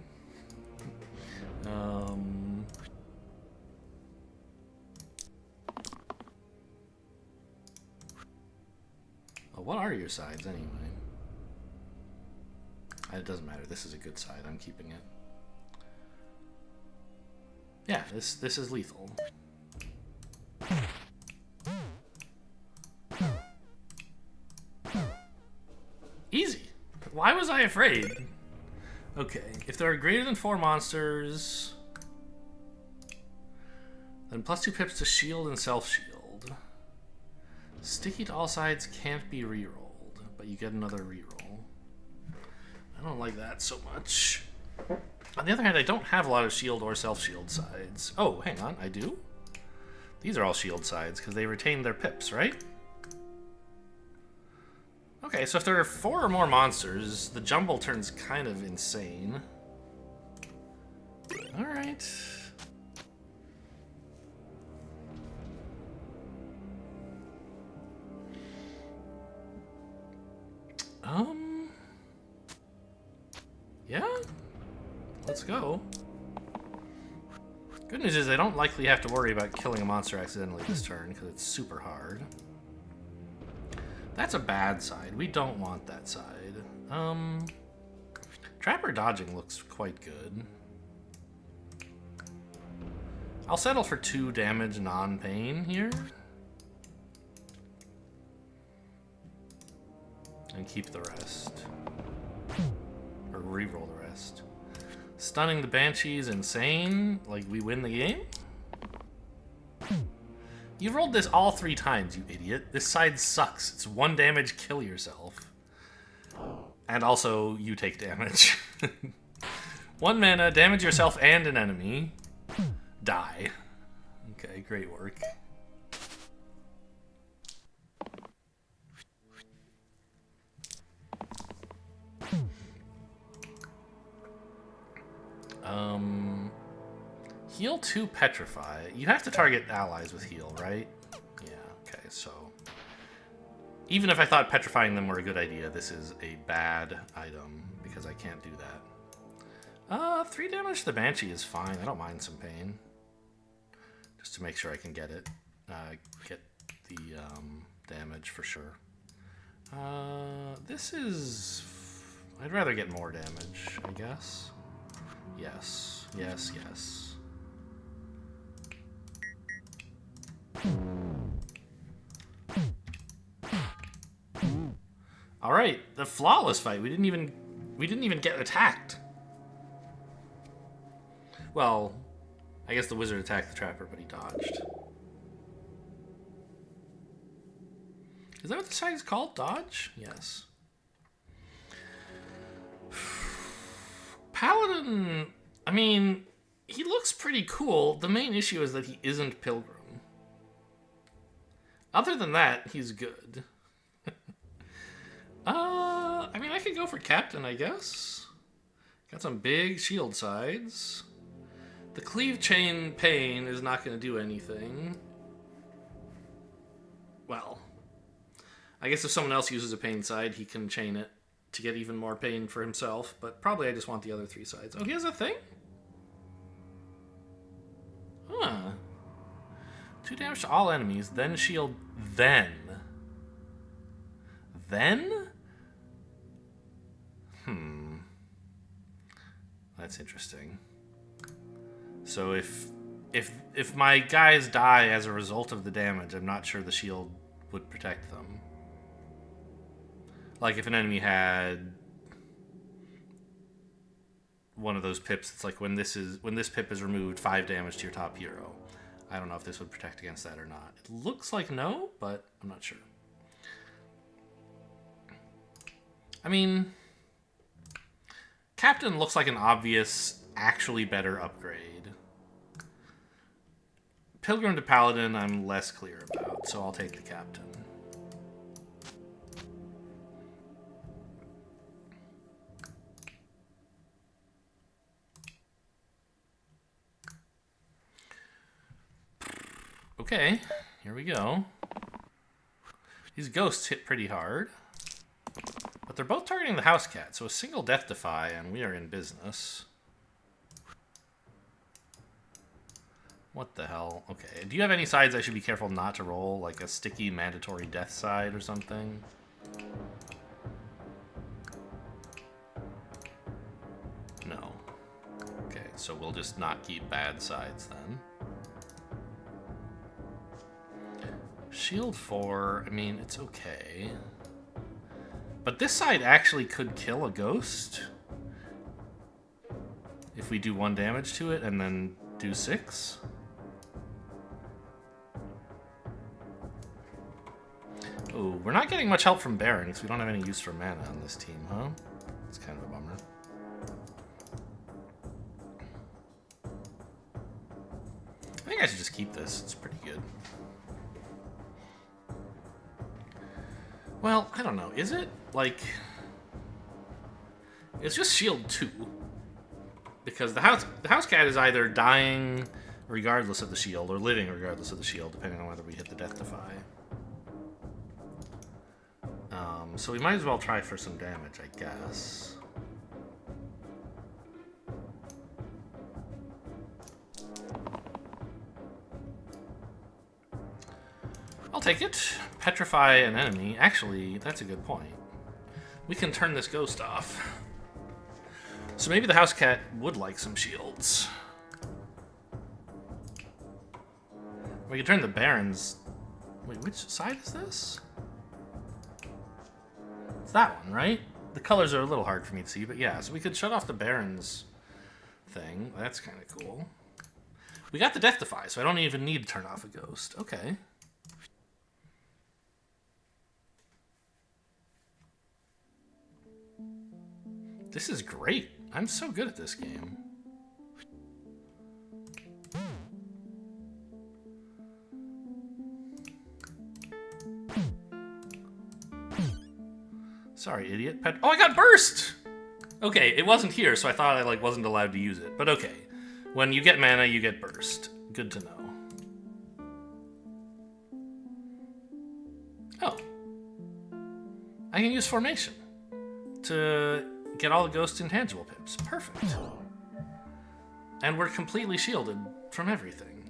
What are your sides, anyway? It doesn't matter. This is a good side. I'm keeping it. Yeah, this is lethal. Easy. Why was I afraid? Okay, if there are greater than 4 monsters, then +2 pips to shield and self-shield. Sticky to all sides can't be rerolled, but you get another reroll. I don't like that so much. On the other hand, I don't have a lot of shield or self-shield sides. Oh, hang on, I do? These are all shield sides, because they retain their pips, right? Okay, so if there are 4 or more monsters, the jumble turns kind of insane. Alright. Yeah? Let's go. Good news is I don't likely have to worry about killing a monster accidentally this turn, because it's super hard. That's a bad side. We don't want that side. Trapper dodging looks quite good. I'll settle for 2 damage non-pain here. And keep the rest. Or reroll the rest. Stunning the Banshee is insane. Like, we win the game? You rolled this all 3 times, you idiot. This side sucks. It's 1 damage, kill yourself. And also, you take damage. 1 mana, damage yourself and an enemy. Die. Okay, great work. Heal 2 petrify. You have to target allies with heal, right? Yeah, okay, so... Even if I thought petrifying them were a good idea, this is a bad item, because I can't do that. 3 damage to the Banshee is fine. I don't mind some pain. Just to make sure I can get it. Get the damage for sure. This is... I'd rather get more damage, I guess. Yes, yes, yes. All right, the flawless fight. We didn't even get attacked. Well, I guess the wizard attacked the trapper, but he dodged. Is that what the site is called? Dodge? Yes. Paladin, I mean, he looks pretty cool. The main issue is that he isn't Pilgrim. Other than that, he's good. I mean, I could go for Captain, I guess. Got some big shield sides. The Cleave Chain Pain is not going to do anything. Well, I guess if someone else uses a pain side, he can chain it to get even more pain for himself, but probably I just want the other 3 sides. Oh, he has a thing? Huh. 2 damage to all enemies, then shield, then. Then? That's interesting. So if my guys die as a result of the damage, I'm not sure the shield would protect them. Like if an enemy had one of those pips, it's like when this pip is removed, 5 damage to your top hero. I don't know if this would protect against that or not. It looks like no, but I'm not sure. I mean, Captain looks like an obvious, actually better upgrade. Pilgrim to Paladin, I'm less clear about, so I'll take the Captain. Okay, here we go. These ghosts hit pretty hard. But they're both targeting the house cat, so a single death defy and we are in business. What the hell? Okay, do you have any sides I should be careful not to roll? Like a sticky mandatory death side or something? No. Okay, so we'll just not keep bad sides then. Shield 4, I mean, it's okay. But this side actually could kill a ghost if we do 1 damage to it and then do 6. Ooh, we're not getting much help from Baron because we don't have any use for mana on this team, huh? It's kind of a bummer. I think I should just keep this. It's pretty good. Well, I don't know. Is it? Like, it's just shield 2. Because the house cat is either dying regardless of the shield or living regardless of the shield, depending on whether we hit the death defy. So we might as well try for some damage, I guess. I'll take it. Petrify an enemy. Actually, that's a good point. We can turn this ghost off. So maybe the house cat would like some shields. We could turn the Barons... Wait, which side is this? It's that one, right? The colors are a little hard for me to see, but yeah. So we could shut off the Barons thing. That's kind of cool. We got the Death Defy, so I don't even need to turn off a ghost. Okay. This is great. I'm so good at this game. Sorry, idiot. Oh, I got burst! Okay, it wasn't here, so I thought I wasn't allowed to use it. But okay. When you get mana, you get burst. Good to know. Oh. I can use Formation to get all the Ghost Intangible pips. Perfect. And we're completely shielded from everything.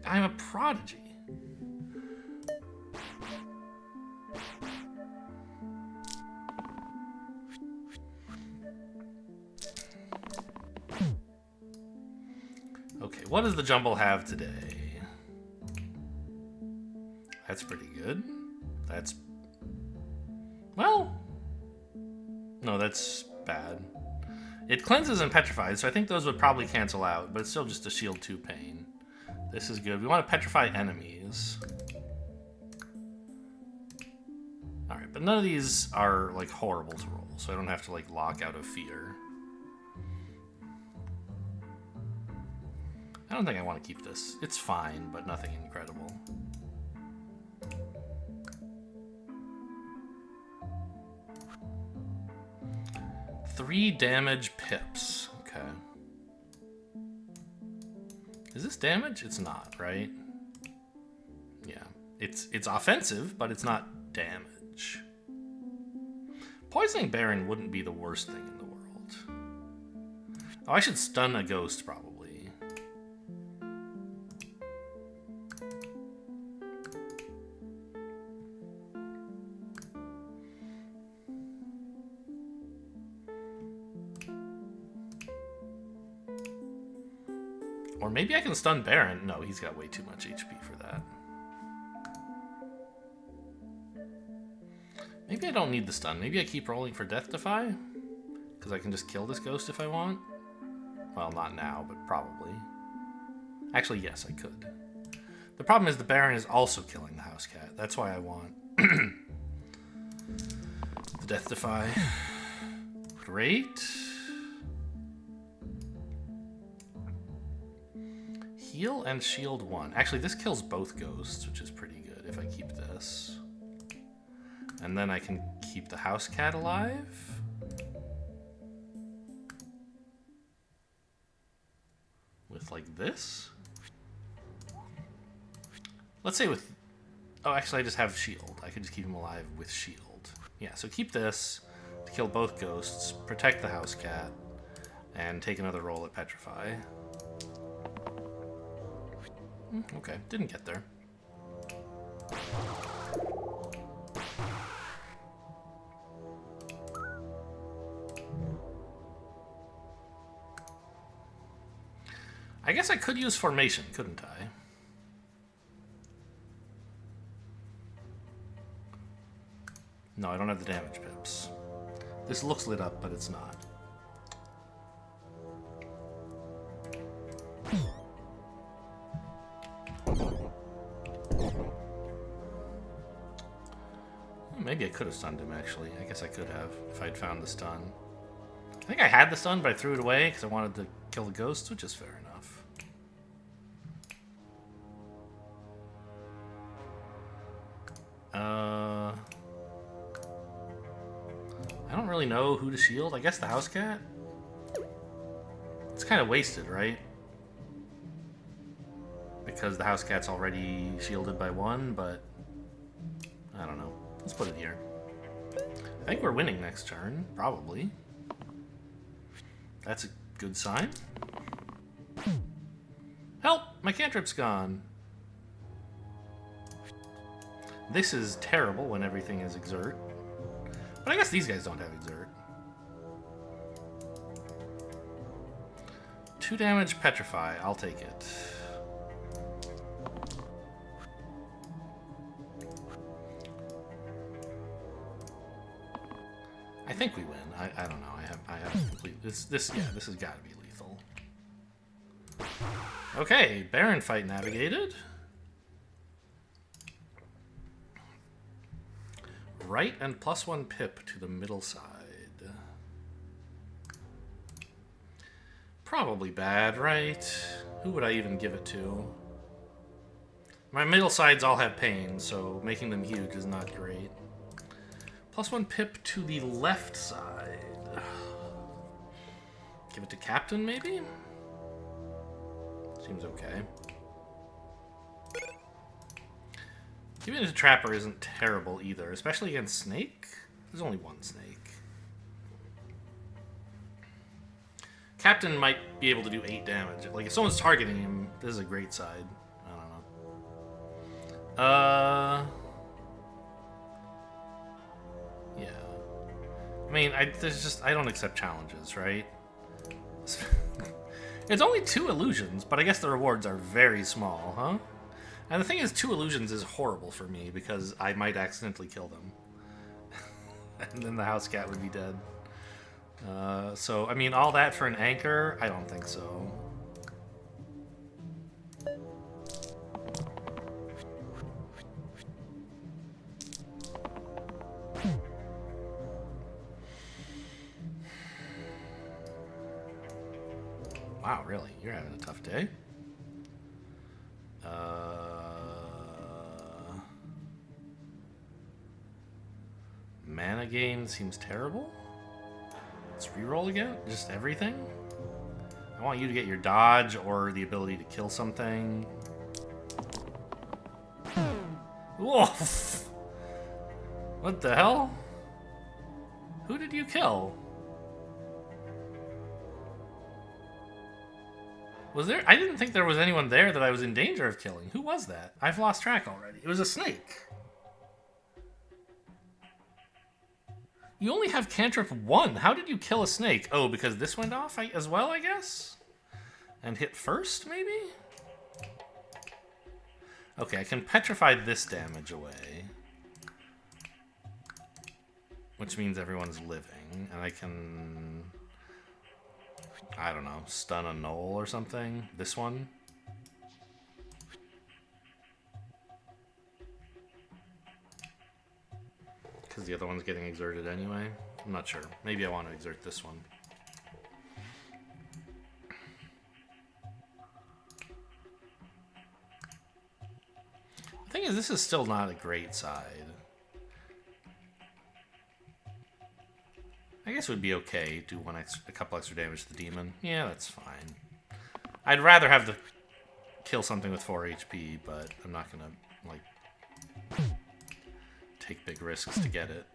I'm a prodigy. Okay, what does the Jumble have today? That's pretty good. That's Well, no, that's bad. It cleanses and petrifies, so I think those would probably cancel out, but it's still just a shield 2 pain. This is good. We want to petrify enemies. Alright, but none of these are, like, horrible to roll, so I don't have to, like, lock out of fear. I don't think I want to keep this. It's fine, but nothing incredible. Three damage pips. Okay. Is this damage? It's not, right? Yeah. It's offensive, but it's not damage. Poisoning Baron wouldn't be the worst thing in the world. Oh, I should stun a ghost, probably. Or maybe I can stun Baron. No, he's got way too much HP for that. Maybe I don't need the stun. Maybe I keep rolling for Death Defy? Because I can just kill this ghost if I want? Well, not now, but probably. Actually, yes, I could. The problem is the Baron is also killing the house cat. That's why I want the Death Defy. Great. Heal and shield 1. Actually, this kills both ghosts, which is pretty good if I keep this. And then I can keep the house cat alive. With, like, this. Let's say with... Oh, actually, I just have shield. I can just keep him alive with shield. Yeah, so keep this to kill both ghosts, protect the house cat, and take another roll at Petrify. Okay, didn't get there. I guess I could use formation, couldn't I? No, I don't have the damage pips. This looks lit up, but it's not. Maybe I could have stunned him, actually. I guess I could have, if I'd found the stun. I think I had the stun, but I threw it away because I wanted to kill the ghosts, which is fair enough. I don't really know who to shield. I guess the house cat? It's kind of wasted, right? Because the house cat's already shielded by 1, but I don't know. Let's put it here. I think we're winning next turn, probably. That's a good sign. Help! My cantrip's gone. This is terrible when everything is exert. But I guess these guys don't have exert. 2 damage petrify. I'll take it. I think we win. I don't know. I have complete this has got to be lethal. Okay, Baron fight navigated. Right and +1 pip to the middle side. Probably bad, right? Who would I even give it to? My middle sides all have pain, so making them huge is not great. +1 pip to the left side. Give it to Captain, maybe? Seems okay. Giving it to Trapper isn't terrible either, especially against Snake. There's only one Snake. Captain might be able to do 8 damage. Like, if someone's targeting him, this is a great side. I don't know. Yeah. I mean, I don't accept challenges, right? It's only 2 illusions, but I guess the rewards are very small, huh? And the thing is, 2 illusions is horrible for me because I might accidentally kill them. And then the house cat would be dead. So, I mean, all that for an anchor? I don't think so. Wow, really? You're having a tough day? Mana gain seems terrible. Let's reroll again. Just everything. I want you to get your dodge or the ability to kill something. Woof! What the hell? Who did you kill? Was there? I didn't think there was anyone there that I was in danger of killing. Who was that? I've lost track already. It was a snake. You only have cantrip 1. How did you kill a snake? Oh, because this went off as well, I guess? And hit first, maybe? Okay, I can petrify this damage away. Which means everyone's living. And I can... I don't know, stun a knoll or something? This one? Because the other one's getting exerted anyway. I'm not sure. Maybe I want to exert this one. The thing is, this is still not a great side. I guess it would be okay to do a couple extra damage to the demon. Yeah, that's fine. I'd rather have to kill something with 4 HP, but I'm not gonna, like, take big risks to get it.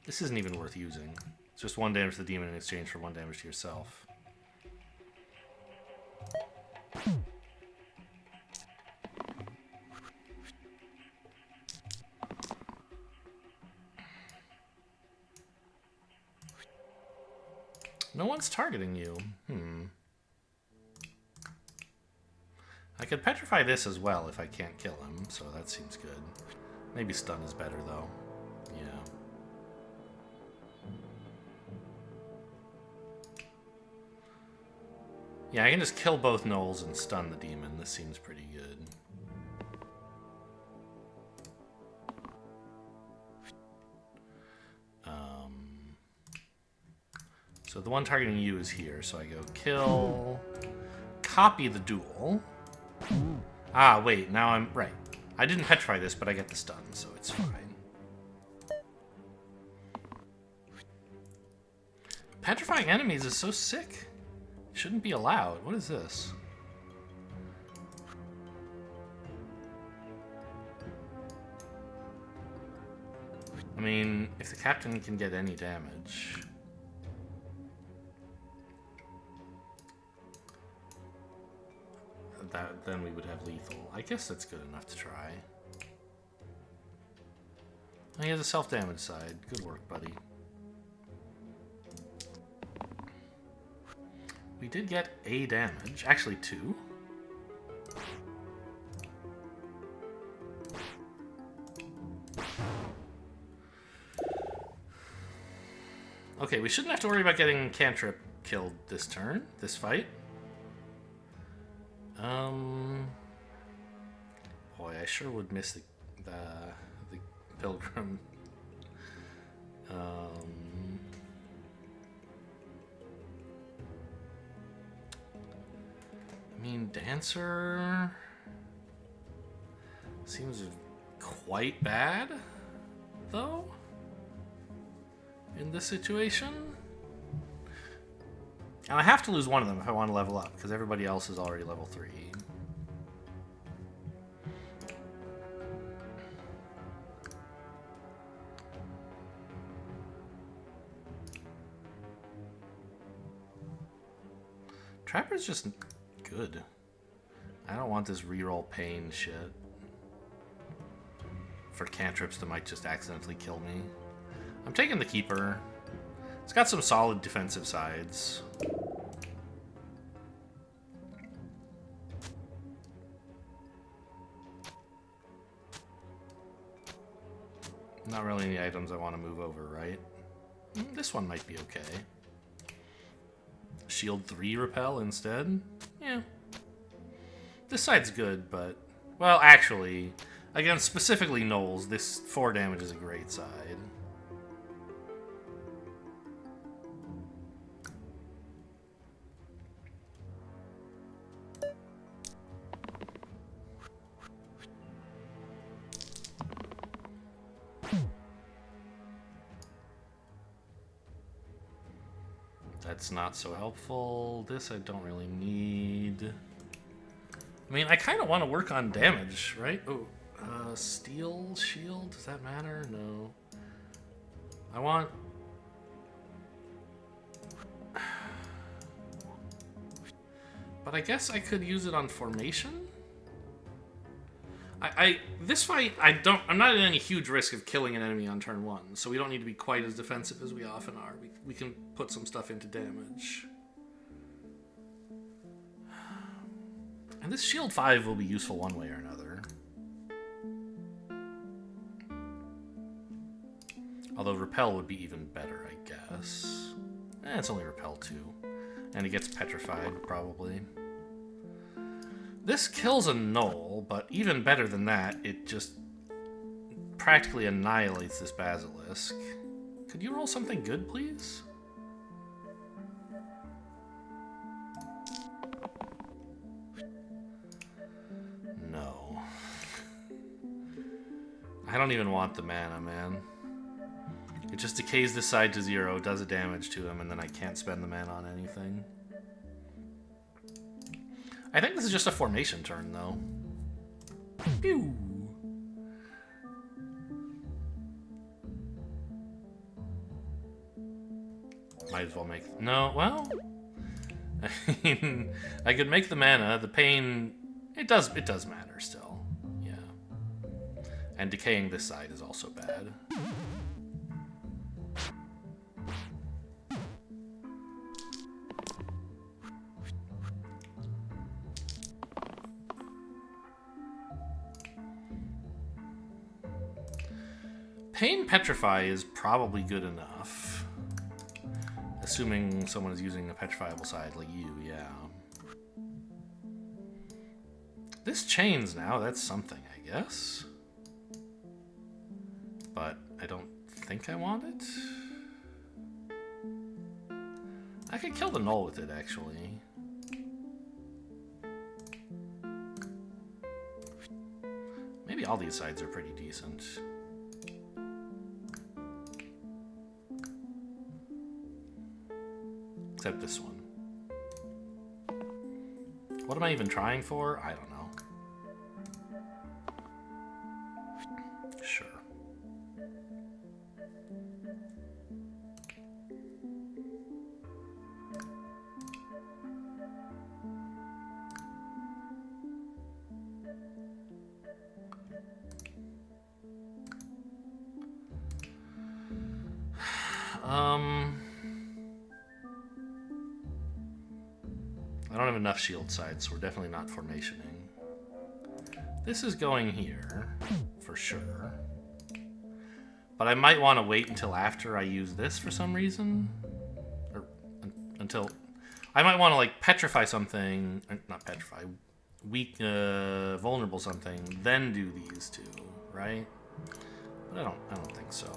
This isn't even worth using. It's just 1 damage to the demon in exchange for 1 damage to yourself. No one's targeting you. I could petrify this as well if I can't kill him, so that seems good. Maybe stun is better, though. Yeah. Yeah, I can just kill both gnolls and stun the demon. This seems pretty good. So the one targeting you is here, so I go kill, copy the duel. Ah, wait, now I'm right. I didn't petrify this, but I get the stun, so it's fine. Petrifying enemies is so sick. Shouldn't be allowed. What is this? I mean, if the captain can get any damage... then we would have lethal. I guess that's good enough to try. Oh, he has a self-damage side. Good work, buddy. We did get a damage. Actually, 2. Okay, we shouldn't have to worry about getting cantrip killed this turn, this fight. Boy, I sure would miss the pilgrim. I mean, Dancer seems quite bad, though, in this situation. And I have to lose one of them if I want to level up, because everybody else is already level 3. Trapper's just good. I don't want this reroll pain shit for cantrips that might just accidentally kill me. I'm taking the Keeper. It's got some solid defensive sides. Not really any items I want to move over, right? This one might be okay. Shield 3 repel instead? Yeah. This side's good, but... Well, actually, against specifically gnolls, this 4 damage is a great side. That's not so helpful. This I don't really need. I mean, I kind of want to work on damage, right? Oh, steel shield? Does that matter? No. I want... But I guess I could use it on formation? This fight, I'm not at any huge risk of killing an enemy on turn 1, so we don't need to be quite as defensive as we often are. We can put some stuff into damage. And this shield 5 will be useful one way or another. Although repel would be even better, I guess. It's only repel 2. And it gets petrified, probably. This kills a gnoll, but even better than that, it just practically annihilates this basilisk. Could you roll something good, please? No. I don't even want the mana, man. It just decays this side to 0, does a damage to him, and then I can't spend the mana on anything. I think this is just a formation turn, though. Pew! Might as well make... No, well... I mean, I could make the mana. The pain... It does matter still. Yeah. And decaying this side is also bad. Pain Petrify is probably good enough. Assuming someone is using a petrifiable side like you, yeah. This chains now, that's something, I guess. But I don't think I want it. I could kill the gnoll with it, actually. Maybe all these sides are pretty decent. Except this one. What am I even trying for? I don't know. Sure. I don't have enough shield sides, so we're definitely not formationing. This is going here, for sure. But I might want to wait until after I use this for some reason. Or until... I might want to, like, petrify something... Not petrify. Weak, vulnerable something, then do these two, right? But I don't think so.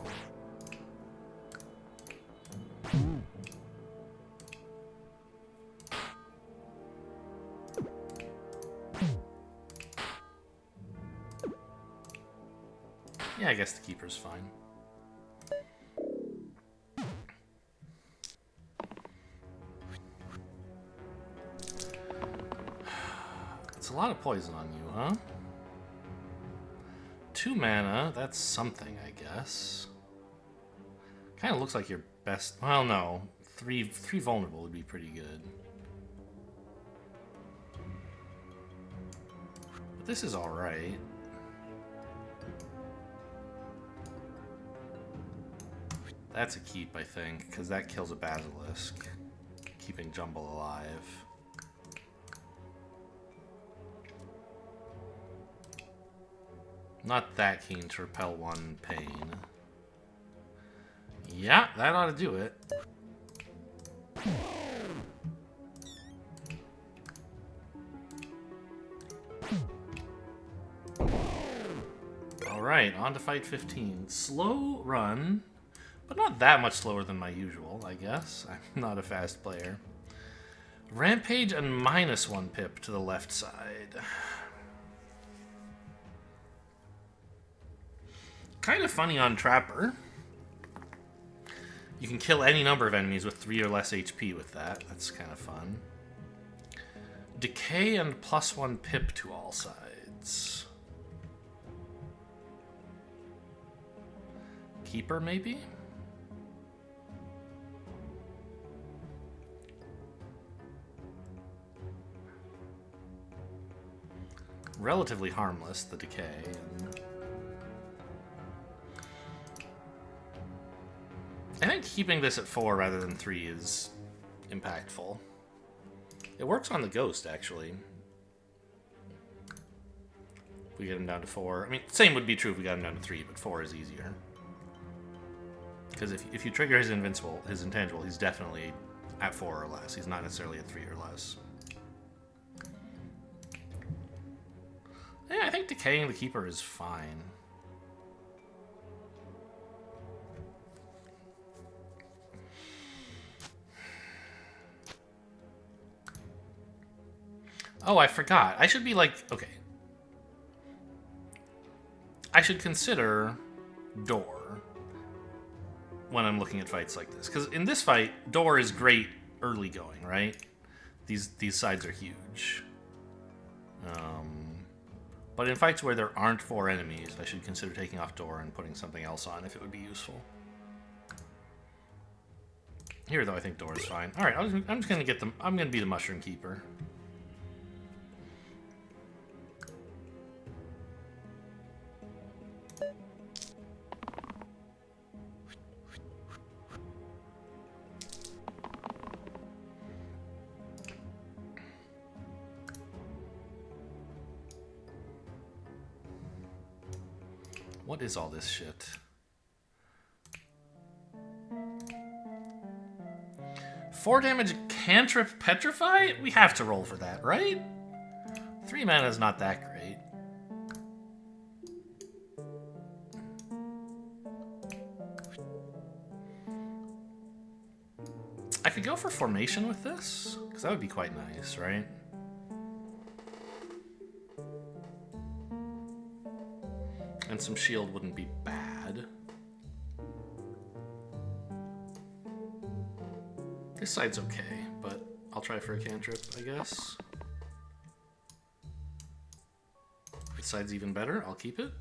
Yeah, I guess the keeper's fine. It's a lot of poison on you, huh? 2 mana, that's something, I guess. Kind of looks like your best... Well, no. 3 vulnerable would be pretty good. But this is alright. That's a keep, I think, because that kills a basilisk, keeping Jumble alive. Not that keen to repel 1 pain. Yeah, that ought to do it. Alright, on to fight 15. Slow run, but not that much slower than my usual, I guess. I'm not a fast player. Rampage and -1 pip to the left side. Kind of funny on Trapper. You can kill any number of enemies with 3 or less HP with that. That's kind of fun. Decay and +1 pip to all sides. Keeper, maybe? Relatively harmless, the decay. I think keeping this at 4 rather than 3 is impactful. It works on the ghost, actually. If we get him down to 4. I mean, same would be true if we got him down to 3, but 4 is easier. Because if you trigger his intangible, he's definitely at 4 or less. He's not necessarily at 3 or less. Yeah, I think decaying the keeper is fine. Oh, I forgot. I should be like, okay. I should consider Door when I'm looking at fights like this. Because in this fight, Door is great early going, right? These sides are huge. But in fights where there aren't 4 enemies, I should consider taking off Door and putting something else on if it would be useful. Here, though, I think Door is fine. All right, I'm just gonna get them. I'm gonna be the Mushroom Keeper. What is all this shit? 4 damage cantrip petrify? We have to roll for that, right? 3 mana is not that great. I could go for formation with this, because that would be quite nice, right? And some shield wouldn't be bad. This side's okay, but I'll try for a cantrip, I guess. This side's even better, I'll keep it.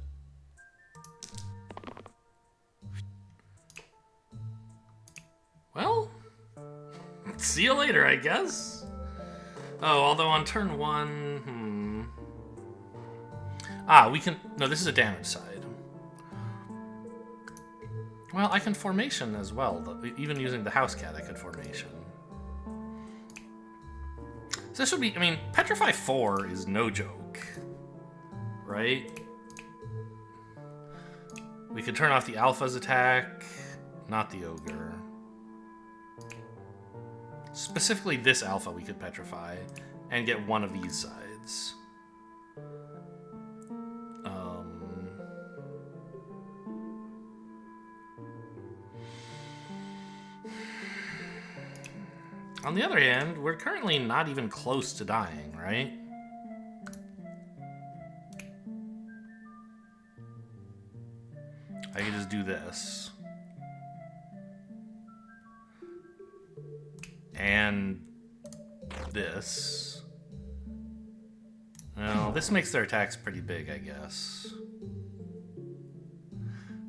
Well, see you later, I guess. Oh, although on turn 1, we can... No, this is a damage side. Well, I can formation as well. Even using the house cat, I could formation. So this would be... I mean, Petrify 4 is no joke. Right? We could turn off the Alpha's attack. Not the Ogre. Specifically this Alpha we could Petrify. And get one of these sides. On the other hand, we're currently not even close to dying, right? I can just do this. And this. Well, this makes their attacks pretty big, I guess.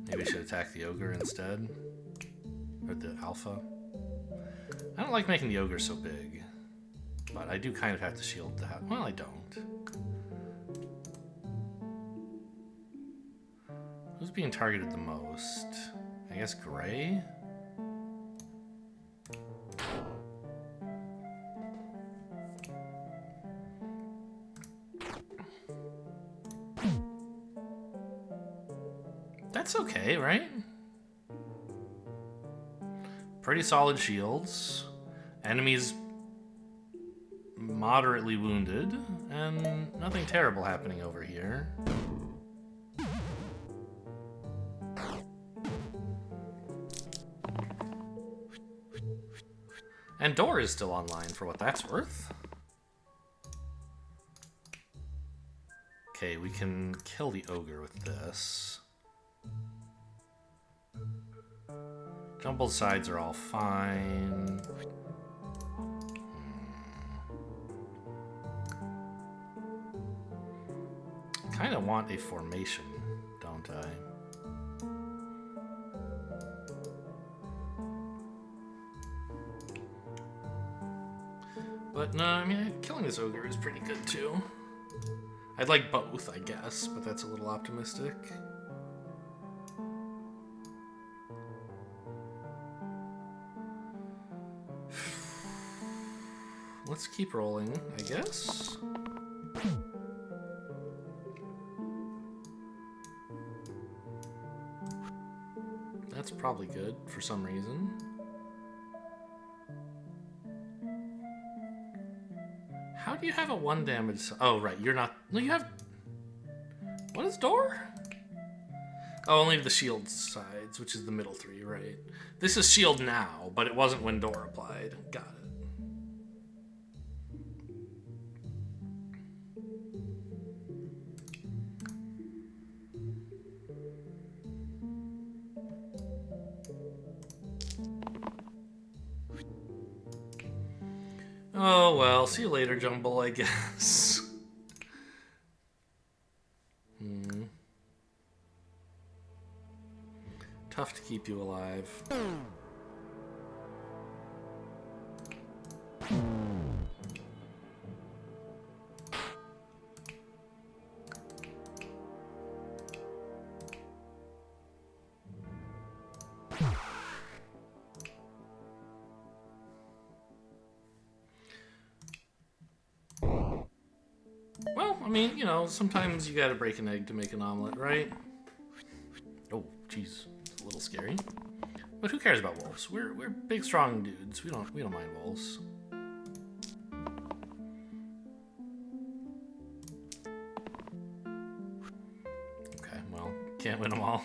Maybe we should attack the Ogre instead. Or the Alpha. I don't like making the Ogre so big. But I do kind of have to shield the house. Well, I don't. Who's being targeted the most? I guess Gray? That's okay, right? pretty solid shields. Enemies moderately wounded, and nothing terrible happening over here. And door is still online for what that's worth. Okay, we can kill the ogre with this. Jumbled sides are all fine. Kind of want a formation, don't I? But no, I mean, killing this ogre is pretty good too. I'd like both, I guess, but that's a little optimistic. Let's keep rolling, I guess. That's probably good for some reason. How do you have a 1 damage? Oh, right, you're not. No, you have. What is door? Oh, only the shield sides, which is the middle 3, right? This is shield now, but it wasn't when door applied. Got it. Oh, well, see you later, Jumble, I guess. Tough to keep you alive. Well, I mean, you know, sometimes you gotta break an egg to make an omelet, right? Oh, jeez, it's a little scary. But who cares about wolves? We're big, strong dudes. We don't mind wolves. Okay, well, can't win them all.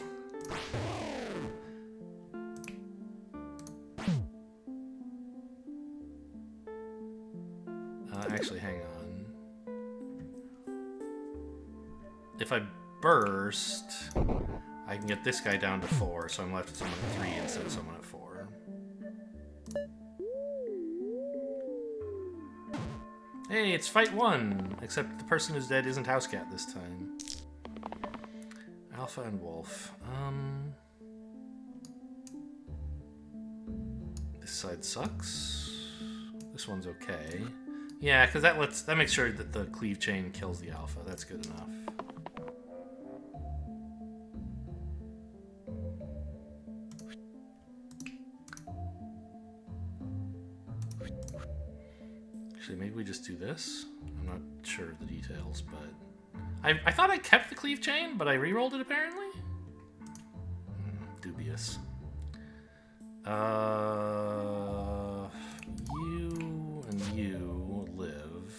Actually, hang on. If I burst, I can get this guy down to 4, so I'm left with someone at 3 instead of someone at 4. Hey, it's fight 1! Except the person who's dead isn't Housecat this time. Alpha and Wolf. This side sucks. This one's okay. Yeah, because that makes sure that the cleave chain kills the alpha. That's good enough. Actually, maybe we just do this. I'm not sure of the details, but I thought I kept the cleave chain, but I re-rolled it apparently. Dubious. You and you live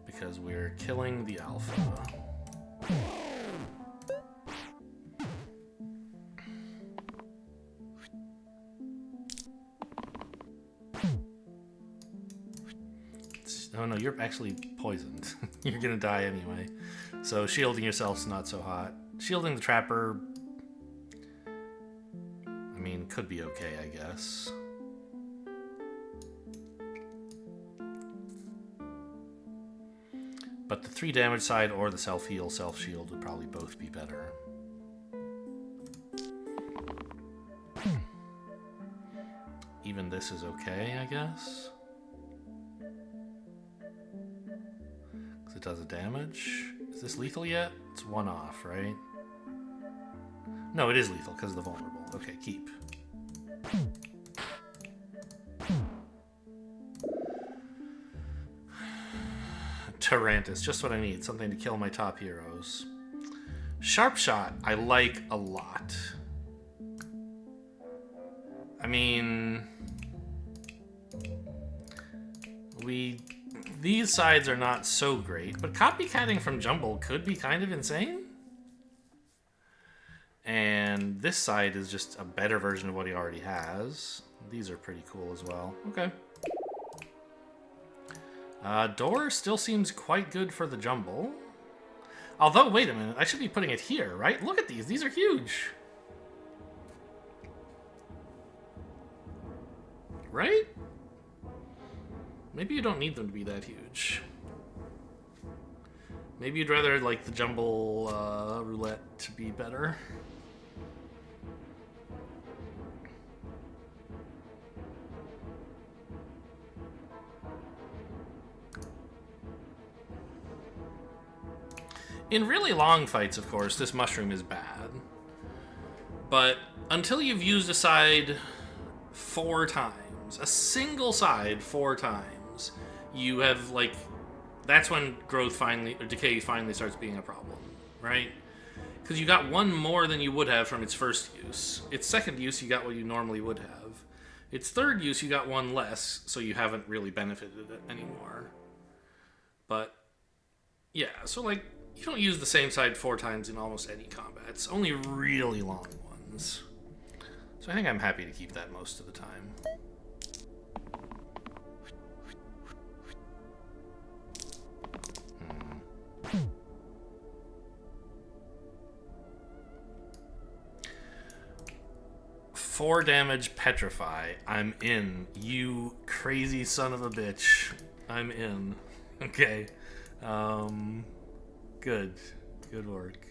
because we're killing the alpha. Oh no, you're actually poisoned. You're gonna die anyway. So shielding yourself's not so hot. Shielding the trapper, I mean, could be okay, I guess. But the 3 damage side or the self-heal, self-shield would probably both be better. Even this is okay, I guess. Because it does a damage. Is this lethal yet? It's 1 off, right? No, it is lethal because of the vulnerable. Okay, keep. Tarantus, just what I need. Something to kill my top heroes. Sharp Shot, I like a lot. I mean, these sides are not so great, but copycatting from Jumble could be kind of insane. And this side is just a better version of what he already has. These are pretty cool as well. Okay. Door still seems quite good for the Jumble. Although, wait a minute, I should be putting it here, right? Look at these are huge. Right? Maybe you don't need them to be that huge. Maybe you'd rather like the Jumble roulette to be better. In really long fights, of course, this mushroom is bad. But until you've used a side 4 times, a single side 4 times, you have, like, that's when decay finally starts being a problem, right? Because you got 1 more than you would have from its first use. Its second use, you got what you normally would have. Its third use, you got 1 less, so you haven't really benefited it anymore. But, yeah, so, like, you don't use the same side 4 times in almost any combats. Only really long ones. So I think I'm happy to keep that most of the time. Hmm. 4 damage Petrify. I'm in. You crazy son of a bitch. I'm in. Okay. Good. Good work.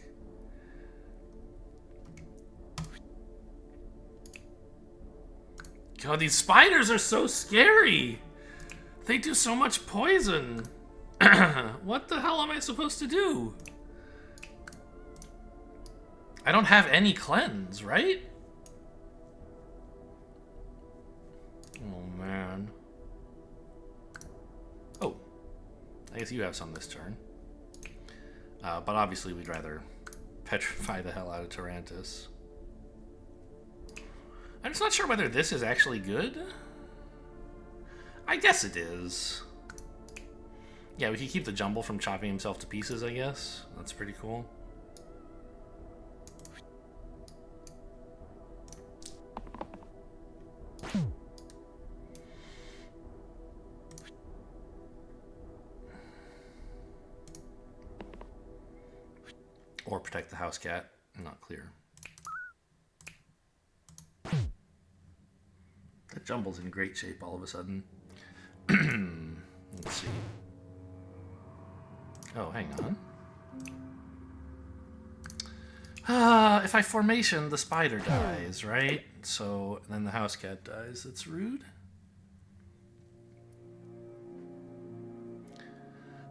God, these spiders are so scary. They do so much poison. What the hell am I supposed to do? I don't have any cleanse, right? Oh, man. Oh. I guess you have some this turn. But obviously we'd rather petrify the hell out of Tarantus. I'm just not sure whether this is actually good. I guess it is. Yeah, we could keep the Jumble from chopping himself to pieces, I guess. That's pretty cool. Or protect the house cat. I'm not clear. That Jumble's in great shape all of a sudden. Let's see. Oh, hang on. If I formation, the spider dies, right? So then the house cat dies. That's rude.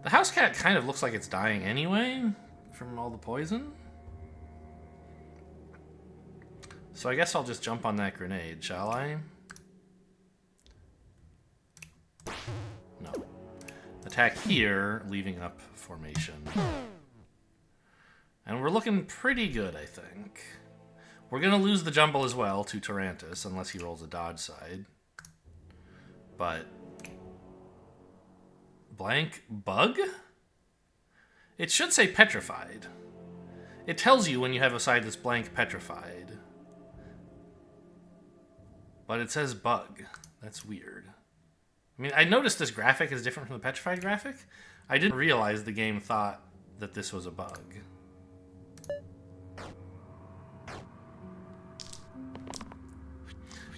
The house cat kind of looks like it's dying anyway from all the poison. So I guess I'll just jump on that grenade, shall I? No. Attack here, leaving up formation. And we're looking pretty good, I think. We're going to lose the Jumble as well to Tarantus, unless he rolls a dodge side. But... blank bug? It should say petrified. It tells you when you have a side that's blank petrified. But it says bug. That's weird. I mean, I noticed this graphic is different from the petrified graphic. I didn't realize the game thought that this was a bug.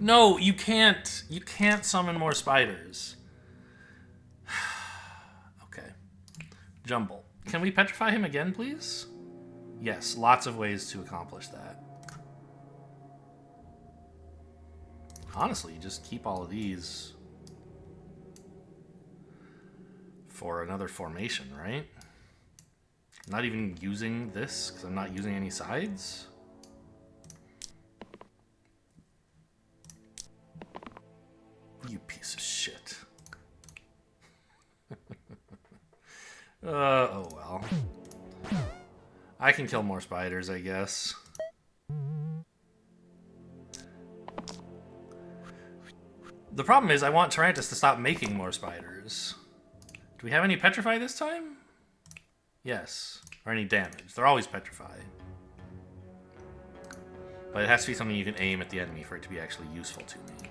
No, you can't. You can't summon more spiders. Okay. Jumble. Can we petrify him again, please? Yes, lots of ways to accomplish that. Honestly, you just keep all of these for another formation, right? I'm not even using this because I'm not using any sides. You piece of shit. Oh well. I can kill more spiders, I guess. The problem is I want Tarantus to stop making more spiders. Do we have any petrify this time? Yes. Or any damage. They're always petrify. But it has to be something you can aim at the enemy for it to be actually useful to me.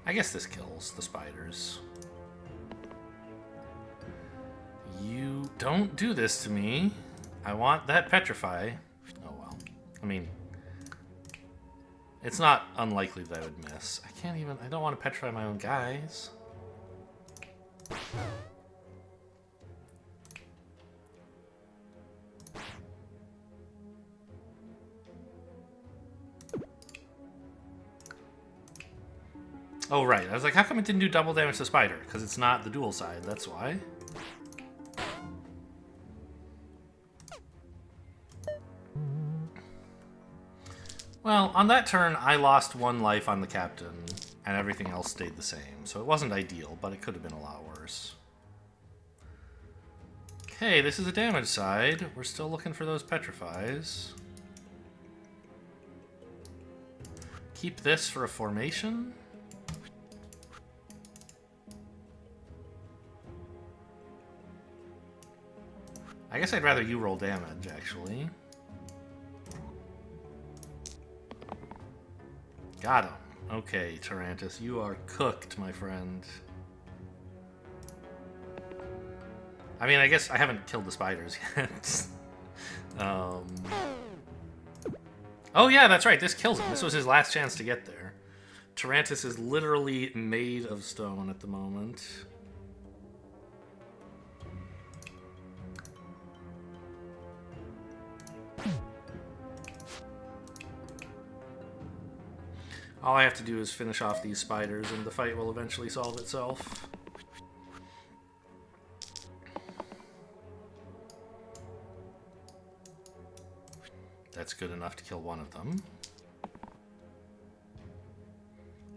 I guess this kills the spiders. You don't do this to me. I want that petrify. Oh well. I mean, it's not unlikely that I would miss. I don't want to petrify my own guys. Oh, right. I was like, how come it didn't do double damage to Spider? Because it's not the dual side, that's why. Well, on that turn, I lost 1 life on the captain, and everything else stayed the same. So it wasn't ideal, but it could have been a lot worse. Okay, this is a damage side. We're still looking for those petrifies. Keep this for a formation. I guess I'd rather you roll damage, actually. Got him. Okay, Tarantus, you are cooked, my friend. I mean, I guess I haven't killed the spiders yet. Oh yeah, that's right, this kills him. This was his last chance to get there. Tarantus is literally made of stone at the moment. All I have to do is finish off these spiders and the fight will eventually solve itself. That's good enough to kill one of them.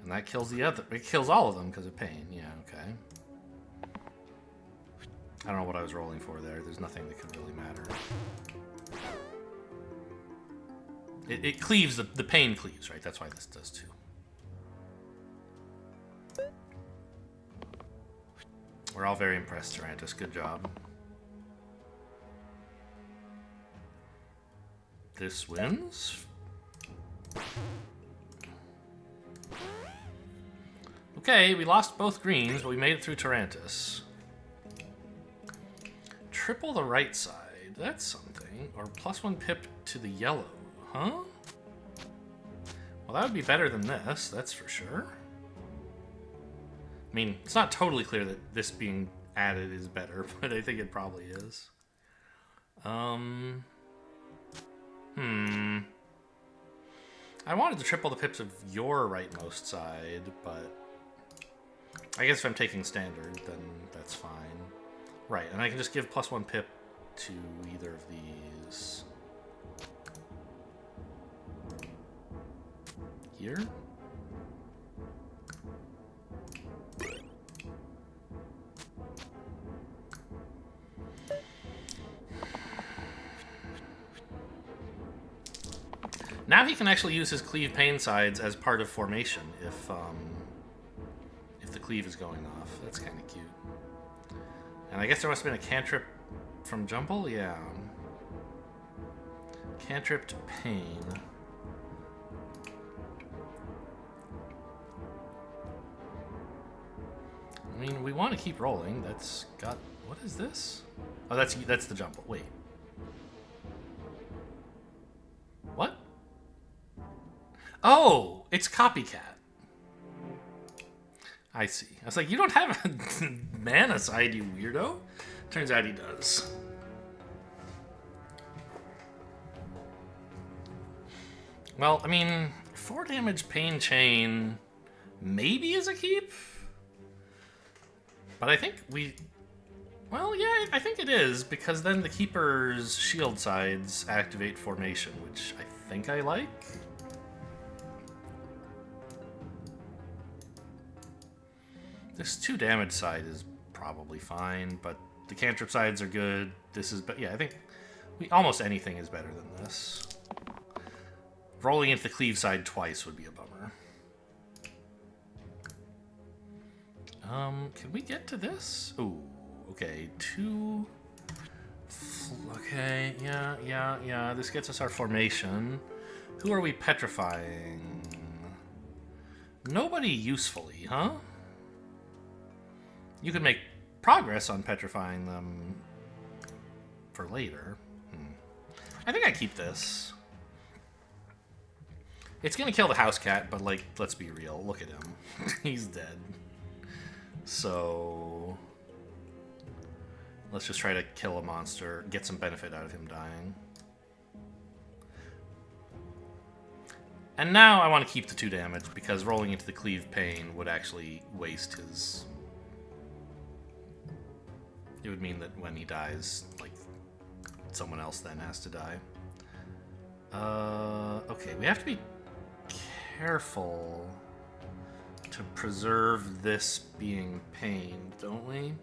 And that kills the other. It kills all of them because of pain. Yeah, okay. I don't know what I was rolling for there. There's nothing that could really matter. It cleaves, the pain cleaves, right? That's why this does too. We're all very impressed, Tarantus. Good job. This wins. Okay, we lost both greens, but we made it through Tarantus. Triple the right side. That's something. Or +1 pip to the yellow. Huh? Well, that would be better than this, that's for sure. I mean, it's not totally clear that this being added is better, but I think it probably is. I wanted to triple the pips of your rightmost side, but I guess if I'm taking standard, then that's fine. Right, and I can just give +1 pip to either of these. Here? Now he can actually use his cleave pain sides as part of formation if the cleave is going off. That's kind of cute. And I guess there must have been a cantrip from Jumble? Yeah. Cantripped pain. I mean, we want to keep rolling. That's got... What is this? Oh, that's the Jumble. Wait. What? Oh, it's Copycat. I see. I was like, you don't have a mana side, you weirdo. Turns out he does. Well, I mean, 4 damage pain chain maybe is a keep? But I think we... Well, yeah, I think it is, because then the Keeper's shield sides activate formation, which I think I like. This 2 damage side is probably fine, but the cantrip sides are good. This is, but yeah, I think almost anything is better than this. Rolling into the cleave side twice would be a bummer. Can we get to this? Ooh, okay, 2. Okay, yeah. This gets us our formation. Who are we petrifying? Nobody usefully, huh? You could make progress on petrifying them for later. I think I keep this. It's gonna kill the house cat, but, like, let's be real. Look at him. He's dead. So let's just try to kill a monster, get some benefit out of him dying. And now I want to keep the 2 damage, because rolling into the cleave pain would actually waste his... It would mean that when he dies, like, someone else then has to die. Okay, we have to be careful to preserve this being pained, don't we?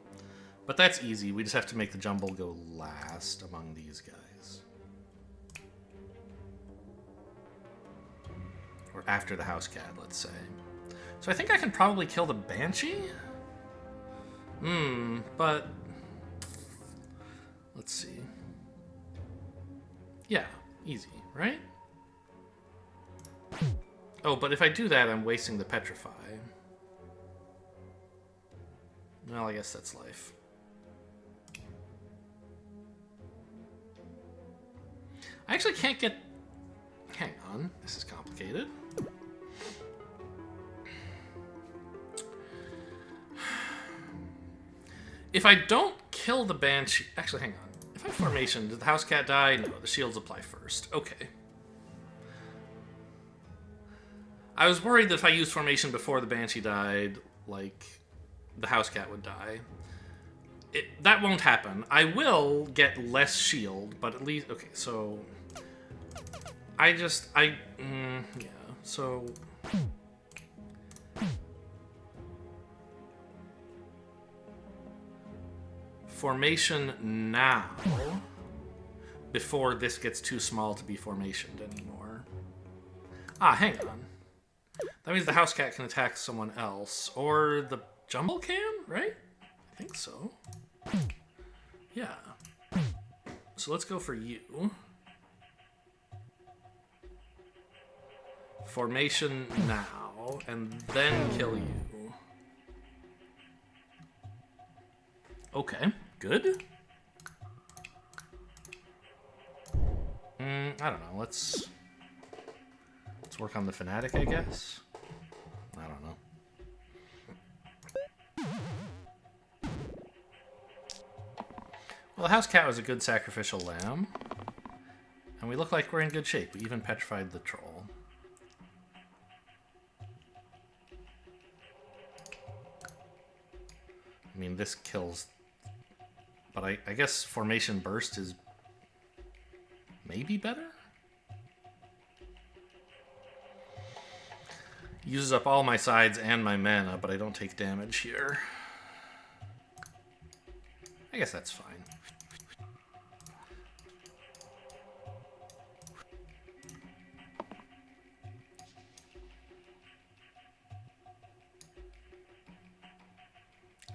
But that's easy. We just have to make the jumble go last among these guys. Or after the house cat, let's say. So I think I can probably kill the banshee? But... let's see. Yeah, easy, right? Oh, but if I do that, I'm wasting the petrify. Well, I guess that's life. I actually can't get... Hang on, this is complicated. If I don't kill the banshee... Actually, hang on. If I formation, did the house cat die? No, the shields apply first. Okay. I was worried that if I used formation before the banshee died, like, the house cat would die. That won't happen. I will get less shield, but at least... Okay, so... yeah, so... Formation now, before this gets too small to be formationed anymore. Ah, hang on. That means the house cat can attack someone else, or the jumble can, right? I think so. Yeah. So let's go for you. Formation now, and then kill you. Okay, good. I don't know, let's work on the fanatic, I guess. I don't know. Well, the house cat was a good sacrificial lamb. And we look like we're in good shape. We even petrified the troll. I mean, this kills... But I guess Formation Burst is maybe better? Uses up all my sides and my mana, but I don't take damage here. I guess that's fine.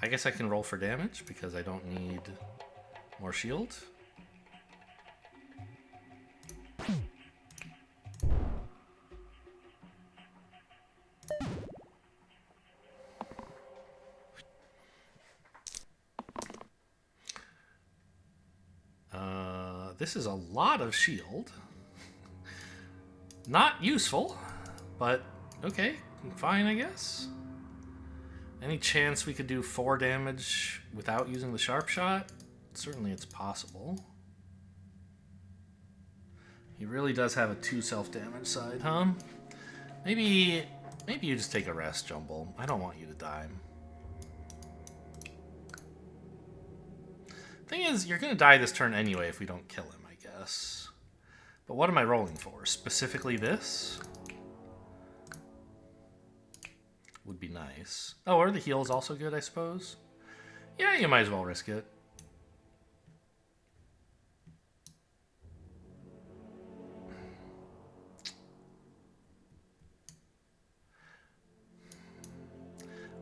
I guess I can roll for damage because I don't need more shield. This is a lot of shield. Not useful, but okay, fine, I guess. Any chance we could do 4 damage without using the sharp shot? Certainly it's possible. He really does have a 2 self-damage side, huh? Maybe you just take a rest, Jumble. I don't want you to die. Thing is, you're gonna die this turn anyway if we don't kill him, I guess. But what am I rolling for? Specifically this? Would be nice. Oh, are the heals also good, I suppose? Yeah, you might as well risk it.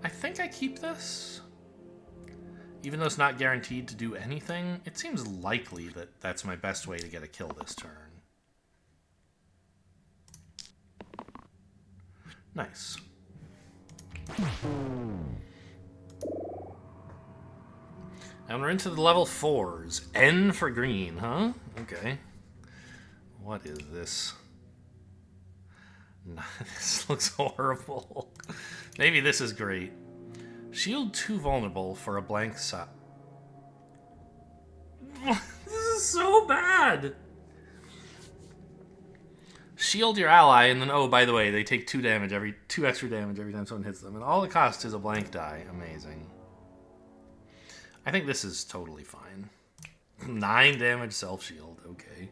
I think I keep this. Even though it's not guaranteed to do anything, it seems likely that that's my best way to get a kill this turn. Nice. And we're into the level 4s. N for green, huh? Okay. What is this? This looks horrible. Maybe this is great. Shield 2 vulnerable for a blank shot. This is so bad. Shield your ally, and then, oh, by the way, they take 2 extra damage every time someone hits them. And all it costs is a blank die. Amazing. I think this is totally fine. 9 damage self-shield. Okay.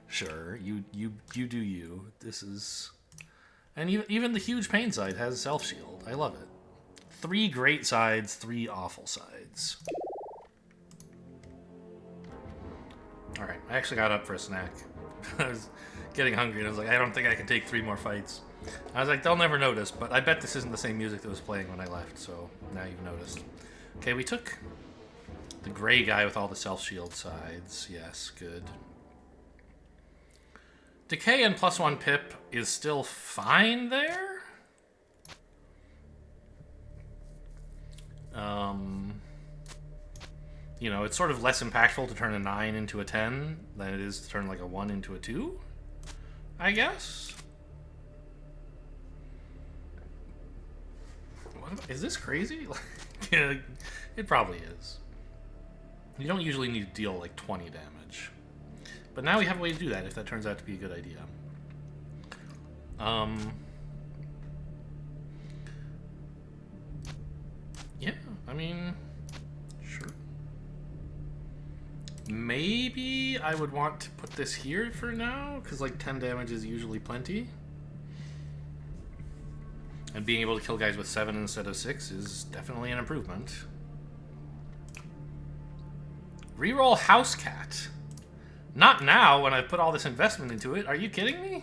Sure. You do you. This is... And even the huge pain side has self-shield. I love it. 3 great sides, 3 awful sides. Alright, I actually got up for a snack. I was getting hungry and I was like, I don't think I can take 3 more fights. I was like, they'll never notice, but I bet this isn't the same music that was playing when I left, so now you've noticed. Okay, we took the gray guy with all the self-shield sides. Yes, good. Decay and +1 pip is still fine there. You know, it's sort of less impactful to turn a 9 into a 10 than it is to turn like a 1 into a 2, I guess. Is this crazy? Yeah, it probably is. You don't usually need to deal like 20 damage. But now we have a way to do that if that turns out to be a good idea. Yeah, I mean, sure. Maybe I would want to put this here for now, because like 10 damage is usually plenty. And being able to kill guys with 7 instead of 6 is definitely an improvement. Reroll House Cat. Not now, when I've put all this investment into it. Are you kidding me?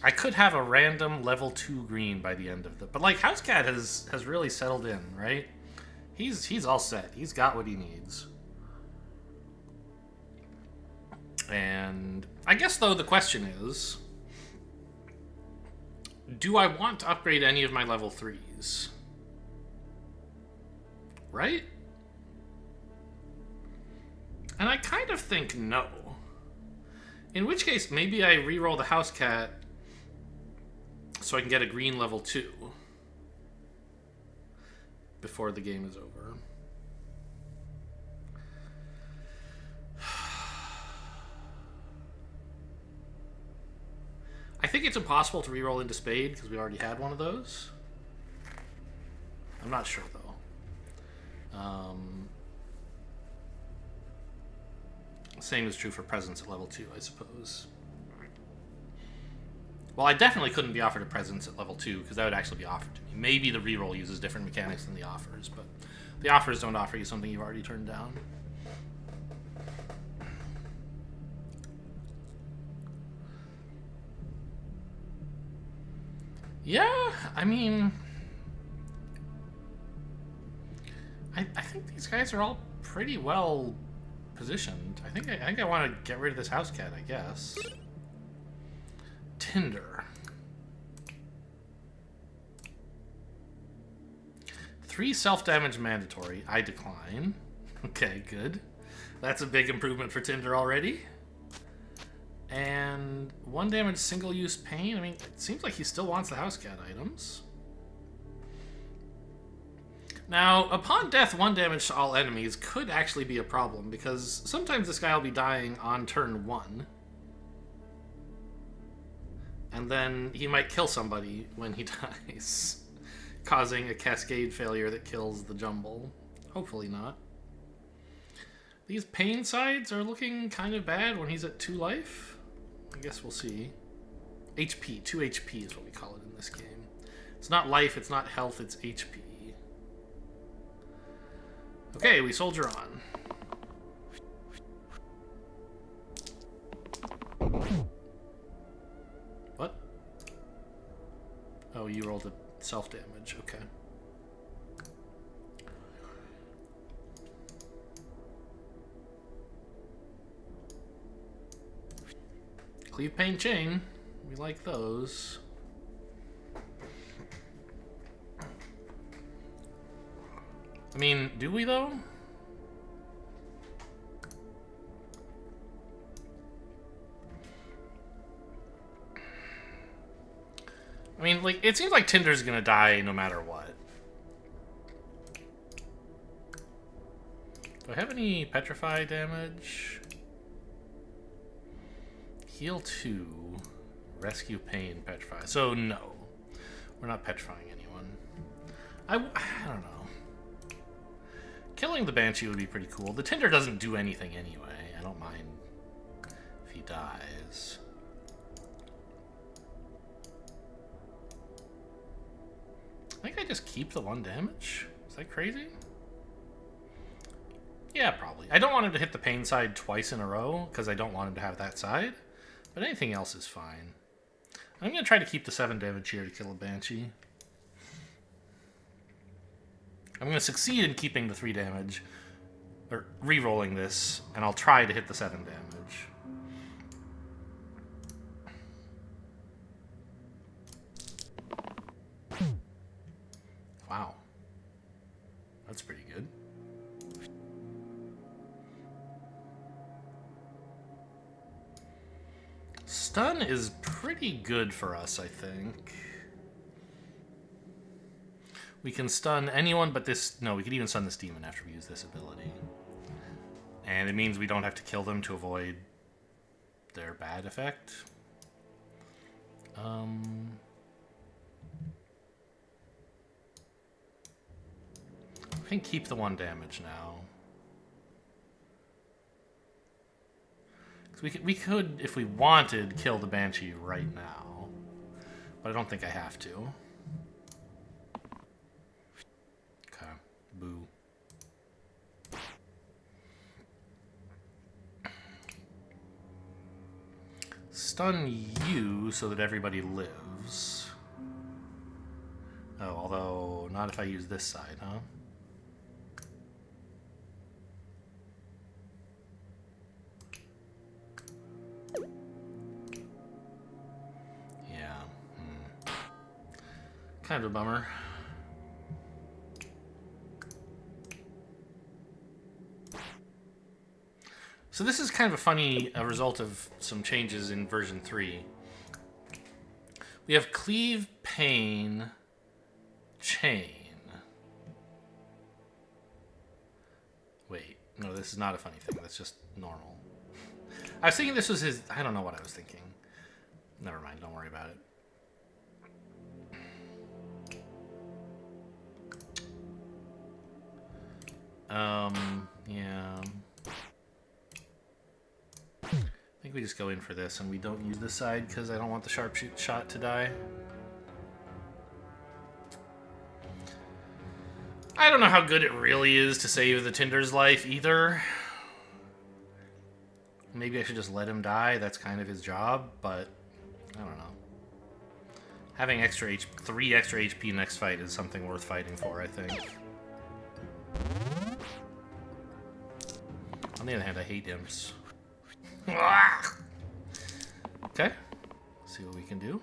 I could have a random level 2 green by the end of the... But, like, House Cat has really settled in, right? He's all set. He's got what he needs. And I guess, though, the question is... Do I want to upgrade any of my level 3s? Right? And I kind of think no. In which case, maybe I reroll the House Cat so I can get a green level 2 before the game is over. I think it's impossible to reroll into Spade because we already had one of those. I'm not sure, though. Same is true for Presence at level 2, I suppose. Well, I definitely couldn't be offered a Presence at level 2 because that would actually be offered to me. Maybe the reroll uses different mechanics than the offers, but the offers don't offer you something you've already turned down. Yeah, I mean... I think these guys are all pretty well positioned. I think I want to get rid of this House Cat, I guess. Tinder. 3 self-damage mandatory. I decline. Okay, good. That's a big improvement for Tinder already. And 1 damage single-use pain. I mean, it seems like he still wants the House Cat items. Now, upon death, 1 damage to all enemies could actually be a problem, because sometimes this guy will be dying on turn 1. And then he might kill somebody when he dies, causing a cascade failure that kills the jumble. Hopefully not. These pain sides are looking kind of bad when he's at 2 life. I guess we'll see. HP, 2 HP is what we call it in this game. It's not life, it's not health, it's HP. Okay, we soldier on. What? Oh, you rolled a self-damage. Okay. Cleave Pain Chain. We like those. I mean, do we though? I mean, like, it seems like Tinder's gonna die no matter what. Do I have any petrify damage? Heal 2. Rescue pain, petrify. So, no. We're not petrifying anyone. I don't know. Killing the Banshee would be pretty cool. The Tinder doesn't do anything anyway. I don't mind if he dies. I think I just keep the 1 damage. Is that crazy? Yeah, probably. I don't want him to hit the pain side twice in a row, because I don't want him to have that side. But anything else is fine. I'm going to try to keep the 7 damage here to kill a Banshee. I'm going to succeed in keeping the 3 damage, or re-rolling this, and I'll try to hit the 7 damage. Wow. That's pretty good. Stun is pretty good for us, I think. We can stun anyone but this... No, we can even stun this demon after we use this ability. And it means we don't have to kill them to avoid their bad effect. I can keep the 1 damage now. We could, if we wanted, kill the Banshee right now. But I don't think I have to. Okay. Boo. Stun you so that everybody lives. Oh, although not if I use this side, huh? Kind of a bummer. So this is kind of a funny result of some changes in version 3. We have Cleave Pain Chain. Wait, no, this is not a funny thing. That's just normal. I was thinking this was his... I don't know what I was thinking. Never mind, don't worry about it. Yeah. I think we just go in for this and we don't use this side because I don't want the sharpshoot shot to die. I don't know how good it really is to save the Tinder's life either. Maybe I should just let him die. That's kind of his job, but I don't know. Having 3 extra HP next fight is something worth fighting for, I think. On the other hand, I hate imps. Okay. Let's see what we can do.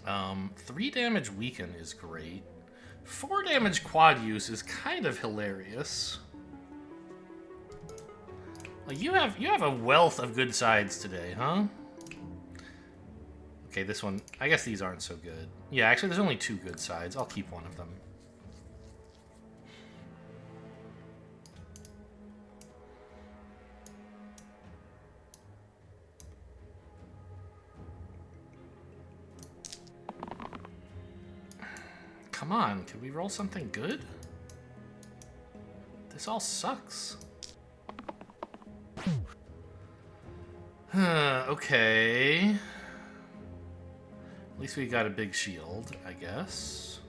Um, 3 damage weaken is great. 4 damage quad use is kind of hilarious. Like you have a wealth of good sides today, huh? Okay, this one... I guess these aren't so good. Yeah, actually, there's only 2 good sides. I'll keep one of them. Come on, can we roll something good? This all sucks. Okay. At least we got a big shield, I guess.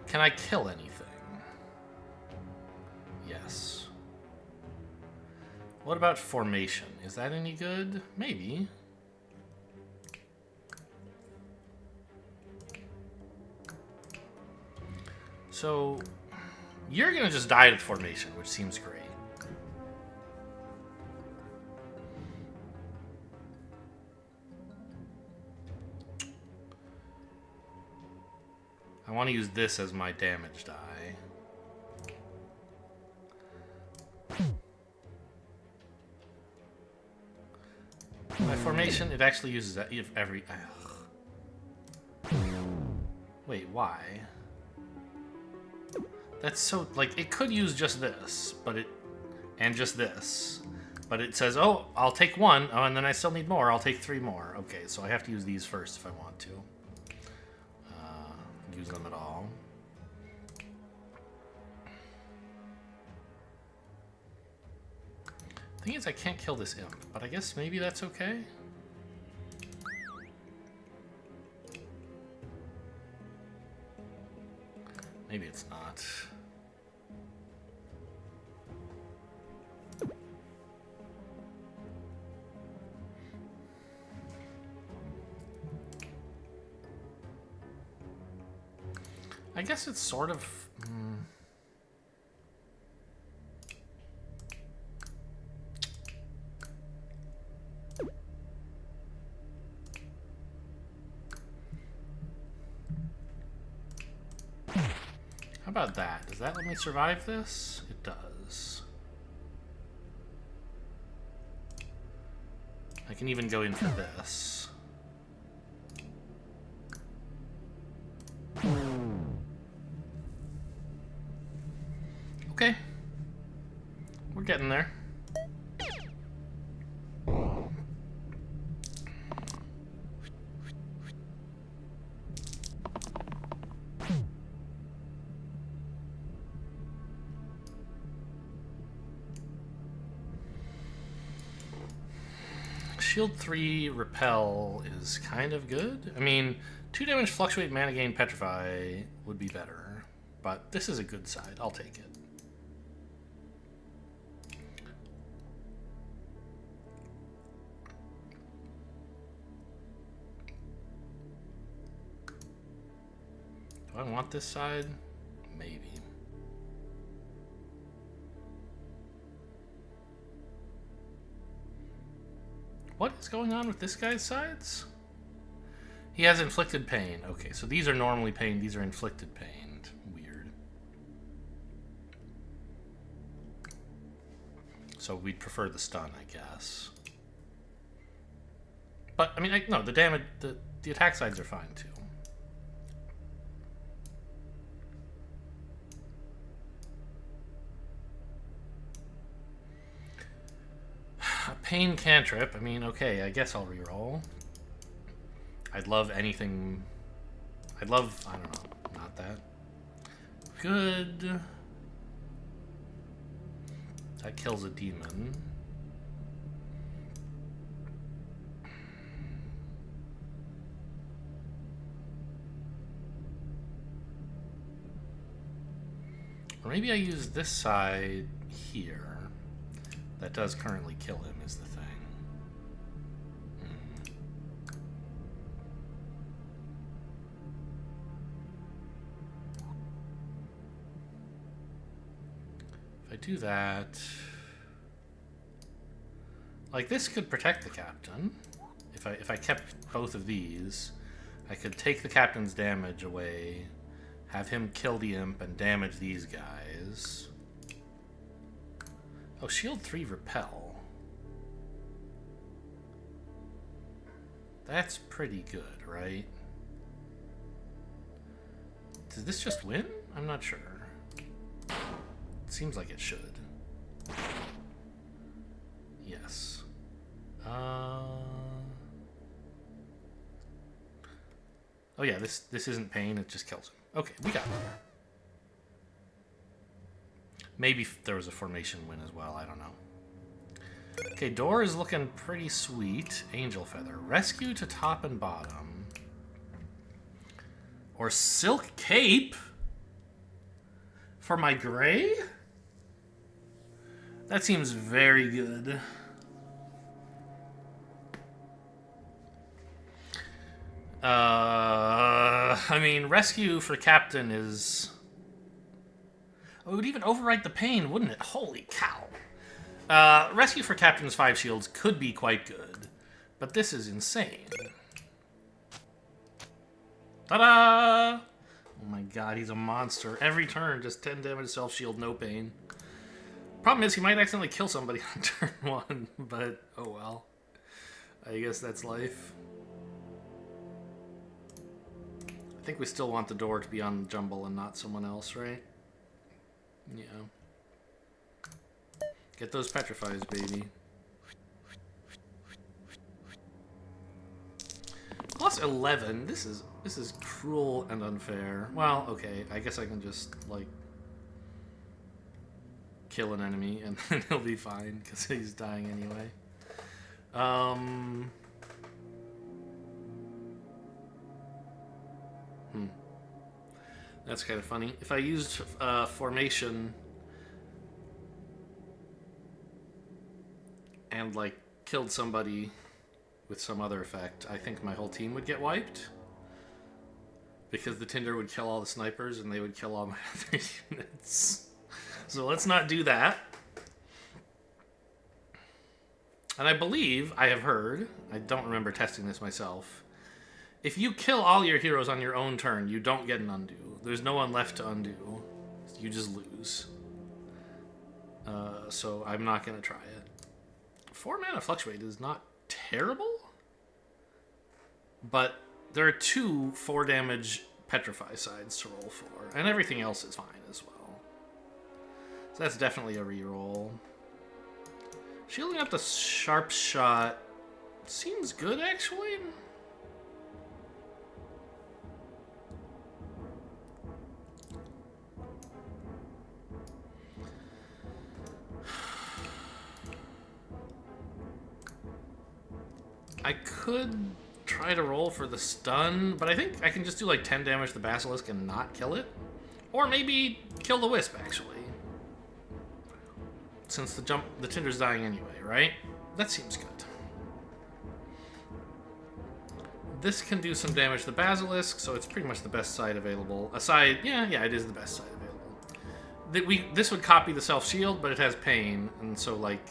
Can I kill anything? Yes. What about formation? Is that any good? Maybe. So, you're gonna just die to formation, which seems great. I want to use this as my damage die. My formation, it actually uses that every... Ugh. Wait, why? That's so... Like, it could use just this, but it... And just this. But it says, oh, I'll take one. Oh, and then I still need more. I'll take 3 more. Okay, so I have to use these first if I want to. Use them at all. Thing is, I can't kill this imp, but I guess maybe that's okay? Maybe it's not. I guess it's sort of... How about that? Does that let me survive this? It does. I can even go in for this. Okay. We're getting there. Shield 3 repel is kind of good. I mean, 2 damage, fluctuate, mana gain, petrify would be better. But this is a good side. I'll take it. Do I want this side? Maybe. What is going on with this guy's sides? He has inflicted pain. Okay, so these are normally pain. These are inflicted pain. Weird. So we'd prefer the stun, I guess. But, I mean, no, the damage... The attack sides are fine, too. A pain cantrip. I mean, okay, I guess I'll reroll. I'd love anything... I'd love... I don't know. Not that. Good. That kills a demon. Or maybe I use this side here. That does currently kill him, is the thing. If I do that... Like, this could protect the captain. If I kept both of these, I could take the captain's damage away, have him kill the imp, and damage these guys. Oh, shield 3 repel. That's pretty good, right? Does this just win? I'm not sure. It seems like it should. Yes. Oh yeah, this isn't pain, it just kills him. Okay, we got there. Maybe there was a formation win as well, I don't know. Okay, door is looking pretty sweet. Angel Feather. Rescue to top and bottom. Or Silk Cape? For my gray? That seems very good. I mean, rescue for captain is... Oh, it would even overwrite the pain, wouldn't it? Holy cow. Rescue for captain's 5 shields could be quite good, but this is insane. Ta-da! Oh my god, he's a monster. Every turn, just 10 damage, self-shield, no pain. Problem is, he might accidentally kill somebody on turn 1, but oh well. I guess that's life. I think we still want the door to be on Jumble and not someone else, right? Yeah. Get those petrifies, baby. Plus 11. This is cruel and unfair. Well, okay. I guess I can just like kill an enemy and then he'll be fine because he's dying anyway. That's kind of funny. If I used formation and like killed somebody with some other effect, I think my whole team would get wiped. Because the Tinder would kill all the snipers and they would kill all my other units. So let's not do that. And I believe, I have heard, I don't remember testing this myself, if you kill all your heroes on your own turn, you don't get an undo. There's no one left to undo. You just lose. So I'm not going to try it. 4 mana Fluctuate is not terrible, but there are 2 4 damage Petrify sides to roll for, and everything else is fine as well. So that's definitely a reroll. Shielding up the Sharp Shot seems good, actually. I could try to roll for the stun, but I think I can just do like 10 damage to the Basilisk and not kill it. Or maybe kill the Wisp, actually. Since the Tinder's dying anyway, right? That seems good. This can do some damage to the Basilisk, so it's pretty much the best side available. Aside, yeah, it is the best side available. This would copy the self-shield, but it has pain, and so like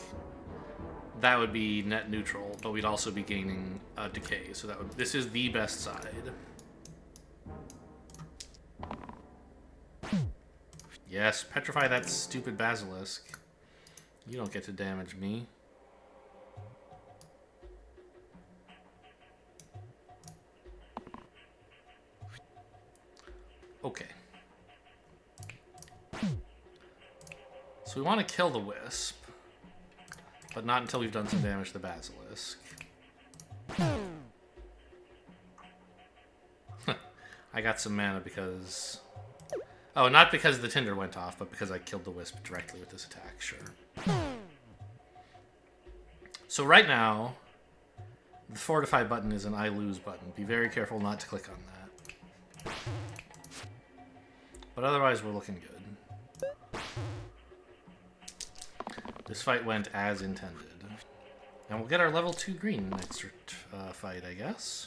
that would be net neutral, but we'd also be gaining decay, so this is the best side. Yes, petrify that stupid Basilisk. You don't get to damage me. Okay. So we want to kill the Wisp, but not until we've done some damage to the Basilisk. I got some mana because... Oh, not because the Tinder went off, but because I killed the Wisp directly with this attack, sure. So right now, the Fortify button is an I lose button. Be very careful not to click on that. But otherwise, we're looking good. This fight went as intended. And we'll get our level 2 green next fight, I guess.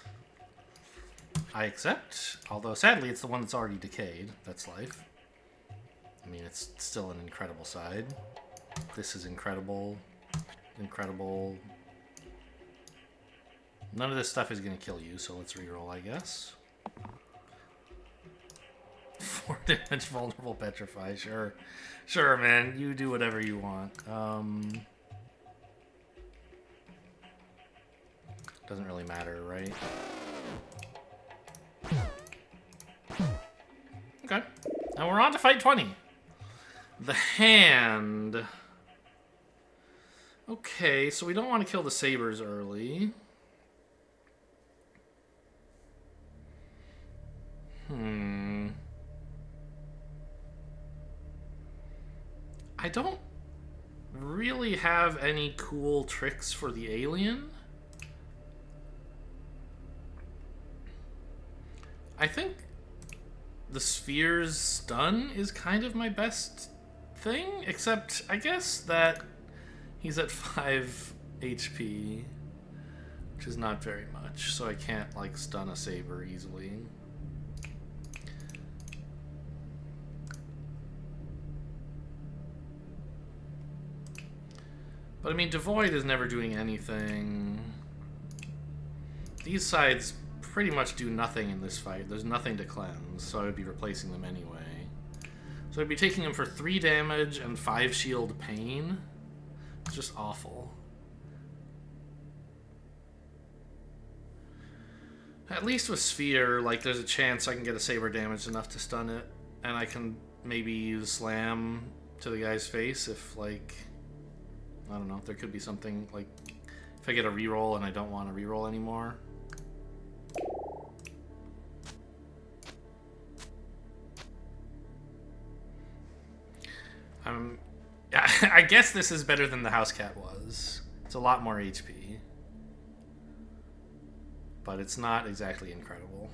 I accept, although sadly it's the one that's already decayed. That's life. I mean, it's still an incredible side. This is incredible. Incredible. None of this stuff is going to kill you, so let's reroll, I guess. 4 damage vulnerable petrify, sure. Sure, man, you do whatever you want. Doesn't really matter, right? Okay. Now we're on to fight 20. The Hand. Okay, so we don't want to kill the Sabers early. I don't really have any cool tricks for the alien. I think the sphere's stun is kind of my best thing, except I guess that he's at 5 HP, which is not very much, so I can't, like, stun a saber easily. But I mean, Devoid is never doing anything. These sides pretty much do nothing in this fight. There's nothing to cleanse, so I would be replacing them anyway. So I'd be taking them for 3 damage and 5 shield pain. It's just awful. At least with Sphere, like, there's a chance I can get a saber damage enough to stun it, and I can maybe use Slam to the guy's face if, like, I don't know, there could be something, like, if I get a reroll and I don't want to reroll anymore. I guess this is better than the house cat was. It's a lot more HP. But it's not exactly incredible.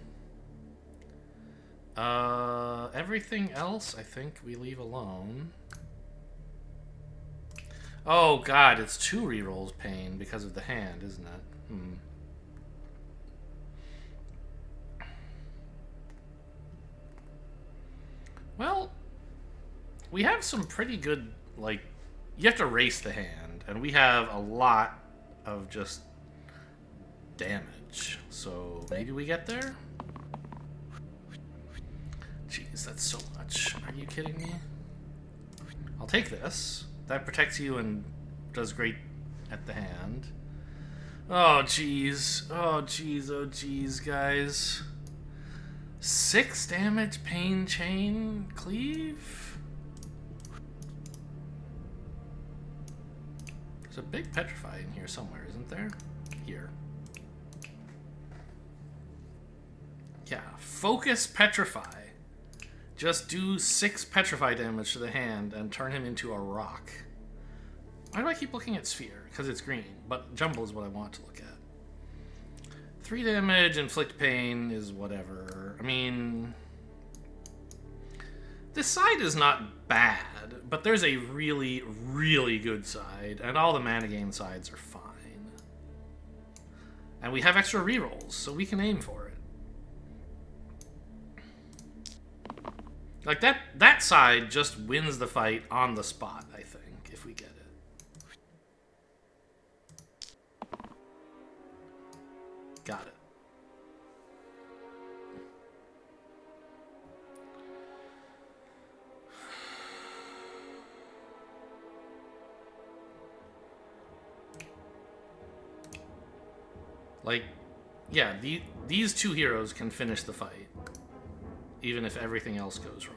Everything else, I think we leave alone. Oh god, it's 2 rerolls pain because of the hand, isn't it? Well, we have some pretty good, like, you have to race the hand, and we have a lot of just damage. So maybe we get there? Jeez, that's so much. Are you kidding me? I'll take this. That protects you and does great at the hand. Oh, jeez. Oh, jeez. Oh, jeez, guys. 6 damage, pain, chain, cleave? There's a big petrify in here somewhere, isn't there? Here. Yeah, focus petrify. Just do 6 petrify damage to the hand and turn him into a rock. Why do I keep looking at Sphere? Because it's green, but Jumble is what I want to look at. 3 damage, inflict pain is whatever. I mean, this side is not bad, but there's a really, really good side, and all the mana gain sides are fine. And we have extra rerolls, so we can aim for it. Like, that side just wins the fight on the spot, I think, if we get it. Got it. Like, yeah, these 2 heroes can finish the fight, even if everything else goes wrong.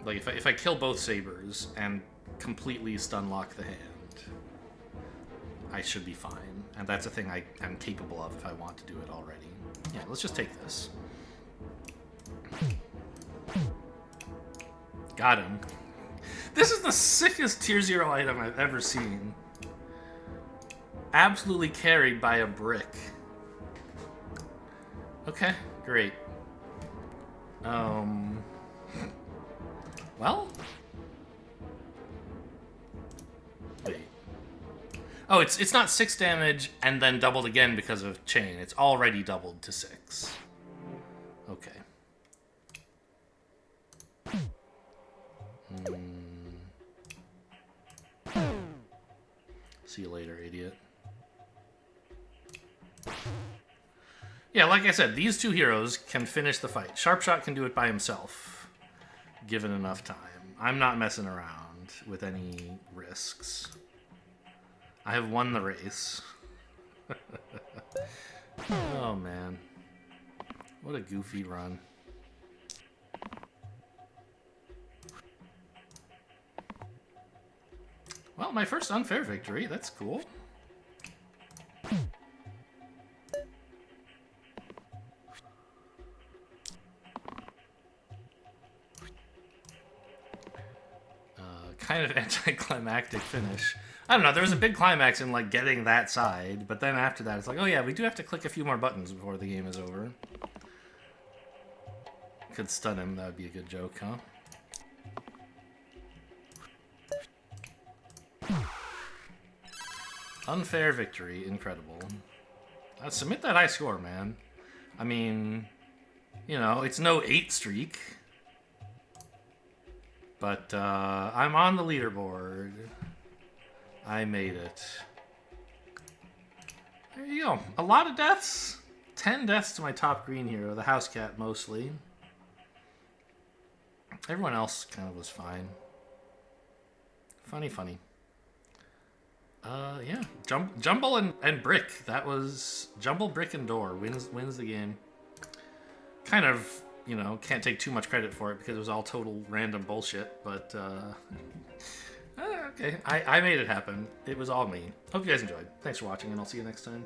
Like, if I kill both sabers and completely stun lock the hand, I should be fine. And that's a thing I'm capable of if I want to do it already. Yeah, let's just take this. Got him. This is the sickest tier 0 item I've ever seen. Absolutely carried by a brick. Okay, great. Well? Wait. Oh, it's not 6 damage and then doubled again because of chain. It's already doubled to 6. Okay. See you later, idiot. Yeah, like I said, these 2 heroes can finish the fight. Sharpshot can do it by himself, given enough time. I'm not messing around with any risks. I have won the race. Oh, man. What a goofy run. Well, my first unfair victory. That's cool. kind of anticlimactic finish. I don't know, there was a big climax in, like, getting that side, but then after that, it's like, oh yeah, we do have to click a few more buttons before the game is over. Could stun him, that would be a good joke, huh? Unfair victory, incredible. Submit that high score, man. I mean, you know, it's no 8 streak. But, I'm on the leaderboard. I made it. There you go. A lot of deaths. 10 deaths to my top green hero, the house cat mostly. Everyone else kind of was fine. Funny, funny. Yeah. Jumble and Brick. That was Jumble, Brick, and Door wins the game. Kind of, you know, can't take too much credit for it because it was all total random bullshit, but okay. I made it happen. It was all me. Hope you guys enjoyed. Thanks for watching, and I'll see you next time.